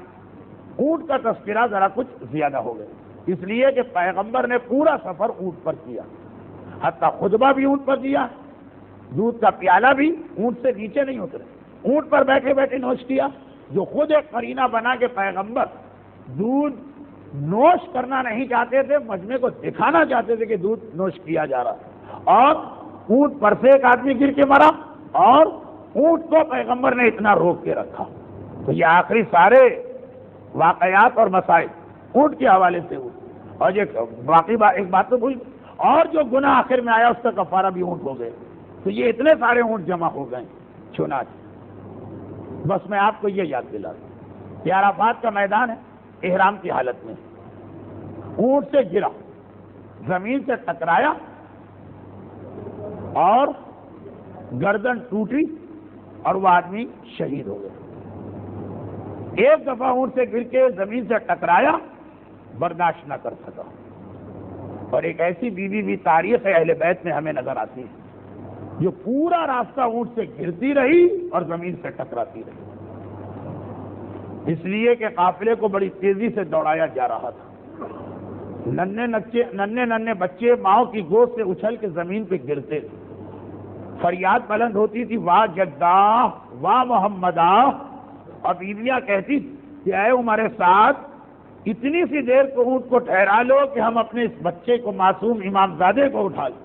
اونٹ کا تذکرہ ذرا کچھ زیادہ ہو گیا، اس لیے کہ پیغمبر نے پورا سفر اونٹ پر کیا، حتیٰ خطبہ بھی اونٹ پر دیا، دودھ کا پیالہ بھی اونٹ سے نیچے نہیں اترے، اونٹ پر بیٹھے بیٹھے نوش کیا، جو خود ایک قرینہ بنا کہ پیغمبر دودھ نوش کرنا نہیں چاہتے تھے، مجمع کو دکھانا چاہتے تھے کہ دودھ نوش کیا جا رہا. اور اونٹ پر سے ایک آدمی گر کے مرا، اور اونٹ کو پیغمبر نے اتنا روک کے رکھا. تو یہ آخری سارے واقعات اور مسائل اونٹ کے حوالے سے ہوئے. اور یہ باقی ایک بات تو بھول، اور جو گناہ آخر میں آیا اس کا کفارہ بھی اونٹ ہو گئے. تو یہ اتنے سارے اونٹ جمع ہو گئے. چنانچہ بس میں آپ کو یہ یاد دلا دوں کہ عرفات کا میدان ہے، احرام کی حالت میں اونٹ سے گرا، زمین سے ٹکرایا اور گردن ٹوٹی اور وہ آدمی شہید ہو گیا. ایک دفعہ اونٹ سے گر کے زمین سے ٹکرایا، برداشت نہ کر سکا. اور ایک ایسی بیوی بھی تاریخ اہل بیت میں ہمیں نظر آتی ہے جو پورا راستہ اونٹ سے گرتی رہی اور زمین سے ٹکراتی رہی، اس لیے کہ قافلے کو بڑی تیزی سے دوڑایا جا رہا تھا. ننھے بچے ماؤں کی گود سے اچھل کے زمین پہ گرتے تھے، فریاد بلند ہوتی تھی، واہ جدہ واہ محمدہ. اور بیویاں کہتی کہ اے ہمارے ساتھ اتنی سی دیر کو اونٹ کو ٹھہرا لو کہ ہم اپنے اس بچے کو، معصوم امام زادے کو اٹھا لیں.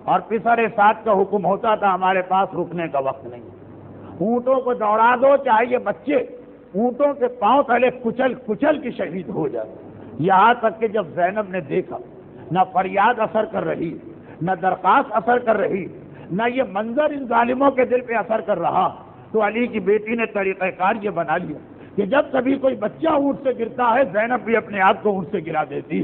اور پسر سات کا حکم ہوتا تھا، ہمارے پاس رکنے کا وقت نہیں، اونٹوں کو دوڑا دو، چاہے یہ بچے اونٹوں کے پاؤں تلے کچل کچل کے شہید ہو جائے۔ یہاں تک کہ جب زینب نے دیکھا نہ فریاد اثر کر رہی، نہ درخواست اثر کر رہی، نہ یہ منظر ان ظالموں کے دل پہ اثر کر رہا، تو علی کی بیٹی نے طریقہ کار یہ بنا لیا کہ جب کبھی کوئی بچہ اونٹ سے گرتا ہے، زینب بھی اپنے آپ کو اونٹ سے گرا دیتی۔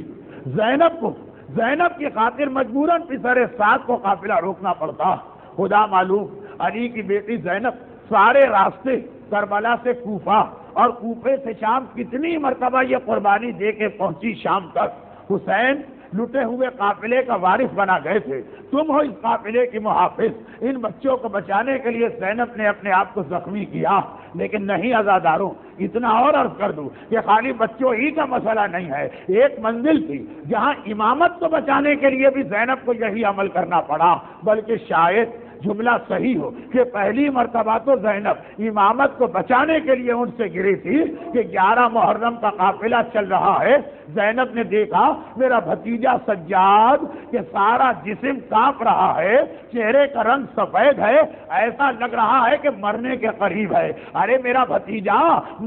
زینب کی خاطر مجبوراً پسر سات کو قافلہ روکنا پڑتا۔ خدا معلوم علی کی بیٹی زینب سارے راستے کربلا سے کوفہ اور کوفے سے شام کتنی مرتبہ یہ قربانی دے کے پہنچی شام تک۔ حسین لٹے ہوئے قافلے کا وارث بنا گئے تھے، تم ہو اس قافلے کی محافظ۔ ان بچوں کو بچانے کے لیے زینب نے اپنے آپ کو زخمی کیا، لیکن نہیں عزاداروں، اتنا اور عرض کر دوں کہ خالی بچوں ہی کا مسئلہ نہیں ہے، ایک منزل تھی جہاں امامت کو بچانے کے لیے بھی زینب کو یہی عمل کرنا پڑا، بلکہ شاید جملہ صحیح ہو کہ پہلی مرتبہ تو زینب امامت کو بچانے کے لیے ان سے گری تھی کہ 11 محرم کا قافلہ چل رہا ہے۔ زینب نے دیکھا میرا بھتیجا سجاد کہ سارا جسم کانپ رہا ہے، چہرے کا رنگ سفید ہے، ایسا لگ رہا ہے کہ مرنے کے قریب ہے۔ ارے میرا بھتیجا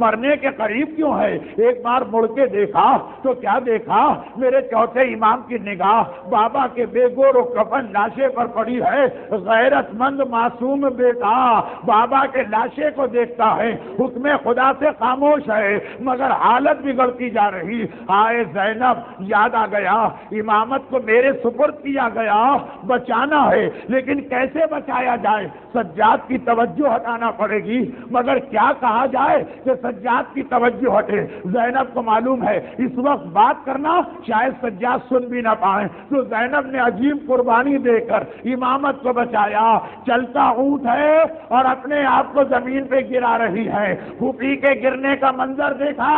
مرنے کے قریب کیوں ہے؟ ایک بار مڑ کے دیکھا تو کیا دیکھا؟ میرے چوتھے امام کی نگاہ بابا کے بے گور و کفن لاشے پر پڑی ہے۔ غیرت مند معصوم بیٹا بابا کے لاشے کو دیکھتا ہے، حکم خدا سے خاموش ہے، مگر حالت بگڑتی جا رہی۔ آئے زینب، یاد آ گیا امامت کو میرے سپرد کیا گیا، بچانا ہے، لیکن کیسے بچایا جائے؟ سجاد کی توجہ ہٹانا پڑے گی، مگر کیا کہا جائے کہ سجاد کی توجہ ہٹے؟ زینب کو معلوم ہے اس وقت بات کرنا شاید سجاد سن بھی نہ پائیں، تو زینب نے عجیب قربانی دے کر امامت کو بچایا۔ چلتا اونٹ ہے اور اپنے آپ کو زمین پہ گرا رہی ہے، پھوپھی کے گرنے کا منظر دیکھا،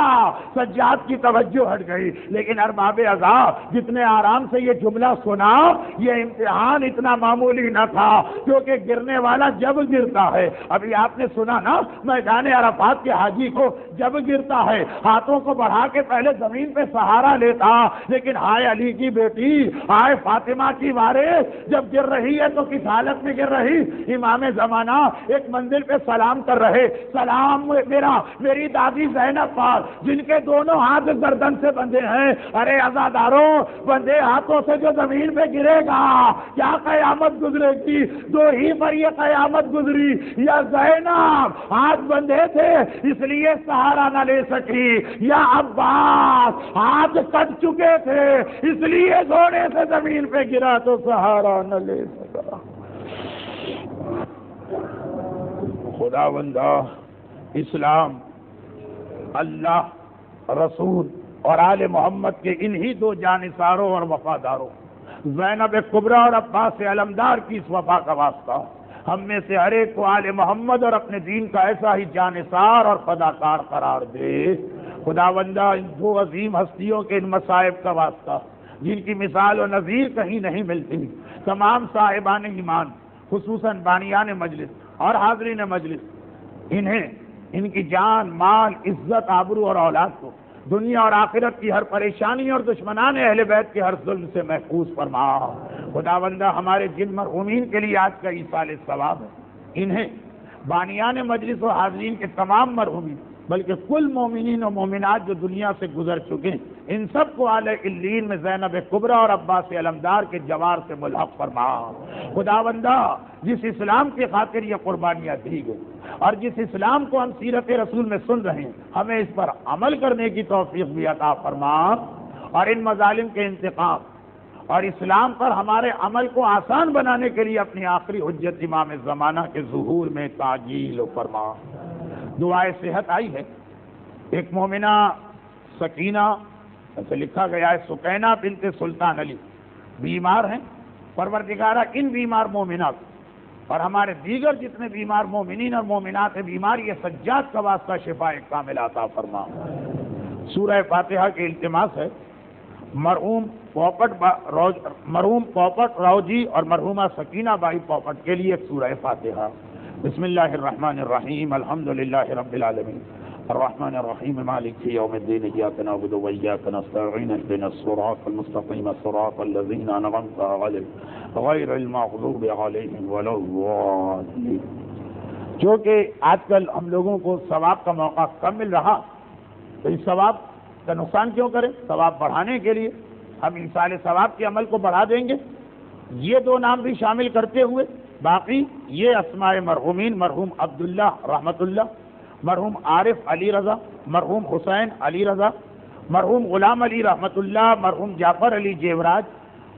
سجاد کی توجہ ہٹ گئی۔ لیکن ارباب عذاب جتنے آرام سے یہ جملہ سنا، یہ امتحان اتنا معمولی نہ تھا، کیونکہ گرنے والا جب گرتا ہے، ابھی آپ نے سنا نا میدان عرفات کے حاجی کو جب گرتا ہے ہاتھوں کو بڑھا کے پہلے زمین پہ سہارا لیتا، لیکن ہائے علی کی بیٹی، ہائے فاطمہ کی وارث، جب گر رہی ہے تو کس حالت میں گر رہی؟ امام زمانہ ایک منزل پہ سلام کر رہے، سلام میری دادی زینب پر، جن کے دونوں ہاتھ گردن سے بندھے ہیں۔ ارے عزاداروں، بندے ہاتھوں سے جو زمین پہ گرے گا کیا قیامت گزرے گی؟ دو ہی پر یہ قیامت گزری، یا زینب ہاتھ بندھے تھے اس لیے سہارا نہ لے سکی، یا عباس ہاتھ کٹ چکے تھے اس لیے گھوڑے سے زمین پہ گرا تو سہارا نہ لے سکا۔ خداوندہ، اسلام، اللہ، رسول اور آل محمد کے انہی دو جانثاروں اور وفاداروں زینب کبریٰ اور عباس علمدار کی اس وفا کا واسطہ ہم میں سے ہر ایک کو آل محمد اور اپنے دین کا ایسا ہی جانثار اور فداکار قرار دے۔ خداوندہ، ان دو عظیم ہستیوں کے ان مصائب کا واسطہ جن کی مثال و نظیر کہیں نہیں ملتی، تمام صاحبان ایمان خصوصاً بانیان مجلس اور حاضرین مجلس، انہیں ان کی جان، مال، عزت، آبرو اور اولاد کو دنیا اور آخرت کی ہر پریشانی اور دشمنان اہل بیت کے ہر ظلم سے محفوظ فرما۔ خداوندہ، ہمارے جن مرحومین کے لیے آج کا ایصال ثواب ہے، انہیں بانیان مجلس و حاضرین کے تمام مرحومین بلکہ کل مومنین و مومنات جو دنیا سے گزر چکے ہیں، ان سب کو اعلی علیین میں زینب کبریٰ اور عباس علمدار کے جوار سے ملحق فرما۔ خداوندہ، جس اسلام کی خاطر یہ قربانیاں دی گئی اور جس اسلام کو ہم سیرت رسول میں سن رہے ہیں، ہمیں اس پر عمل کرنے کی توفیق بھی عطا فرما، اور ان مظالم کے انتقام اور اسلام پر ہمارے عمل کو آسان بنانے کے لیے اپنی آخری حجت امام زمانہ کے ظہور میں تعجیل فرما۔ دعائے صحت آئی ہے، ایک مومنہ سکینہ، ایسے لکھا گیا ہے سکینہ بنت سلطان علی بیمار ہیں، پروردگارہ ان بیمار مومنات اور ہمارے دیگر جتنے بیمار مومنین اور مومنات ہیں بیمار، یہ سجاد کا واسطہ شفا کامل عطا فرما۔ سورہ فاتحہ کے التماس ہے مرحوم پوپٹ راؤ جی اور مرحومہ سکینہ بائی پوپٹ کے لیے ایک سورہ فاتحہ۔ بسم اللہ الرحمن الرحیم، الحمدللہ رب العالمین، الرحمن الرحيم مالك يوم الدين إياك نعبد وإياك نستعين اهدنا الصراط المستقيم صراط الذين أنعمت عليهم غير المغضوب عليهم ولا الضالين. جو کہ آج کل ہم لوگوں کو ثواب کا موقع کم مل رہا، تو اس ثواب کا نقصان کیوں کریں؟ ثواب بڑھانے کے لیے ہم ایصال ثواب کے عمل کو بڑھا دیں گے. یہ دو نام بھی شامل کرتے ہوئے باقی یہ اسماء مرحومین، مرحوم عبداللہ رحمۃ اللہ، مرحوم عارف علی رضا، مرحوم حسین علی رضا، مرحوم غلام علی رحمۃ اللہ، مرحوم جعفر علی جیوراج،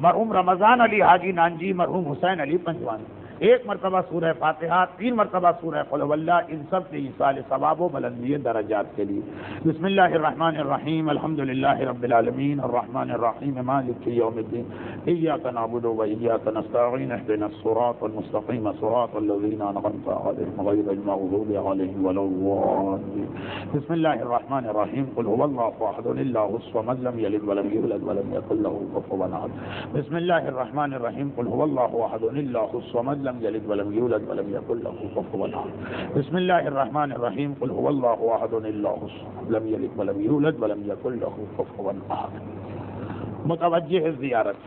مرحوم رمضان علی حاجی نانجی، مرحوم حسین علی پنجوانی، ایک مرتبہ سورہ فاتحہ، 3 مرتبہ سورہ قل هو اللہ، ان سب کے ایصال ثواب و بلندی درجات کے لیے. بسم اللہ الرحمن الرحیم الحمد للہ رب العالمین الرحمن الرحیم مالک یوم الدین ایاک نعبد و ایاک نستعین اهدنا الصراط المستقیم صراط الذین انعمت علیہم غیر المغضوب علیہم ولا الضالین. بسم اللہ الرحمن الرحیم قل هو اللہ احد اللہ الصمد لم یلد ولم یولد ولم یکن له کفوا احد. بسم اللہ الرحمن الرحیم قل هو اللہ احد اللہ الصمد لم يلد ولم يولد ولم يكن له كفوا احد. بسم الله الرحمن الرحيم قل هو الله احد الله الصمد لم يلد ولم يولد ولم يكن له كفوا احد. متوجہ زیارت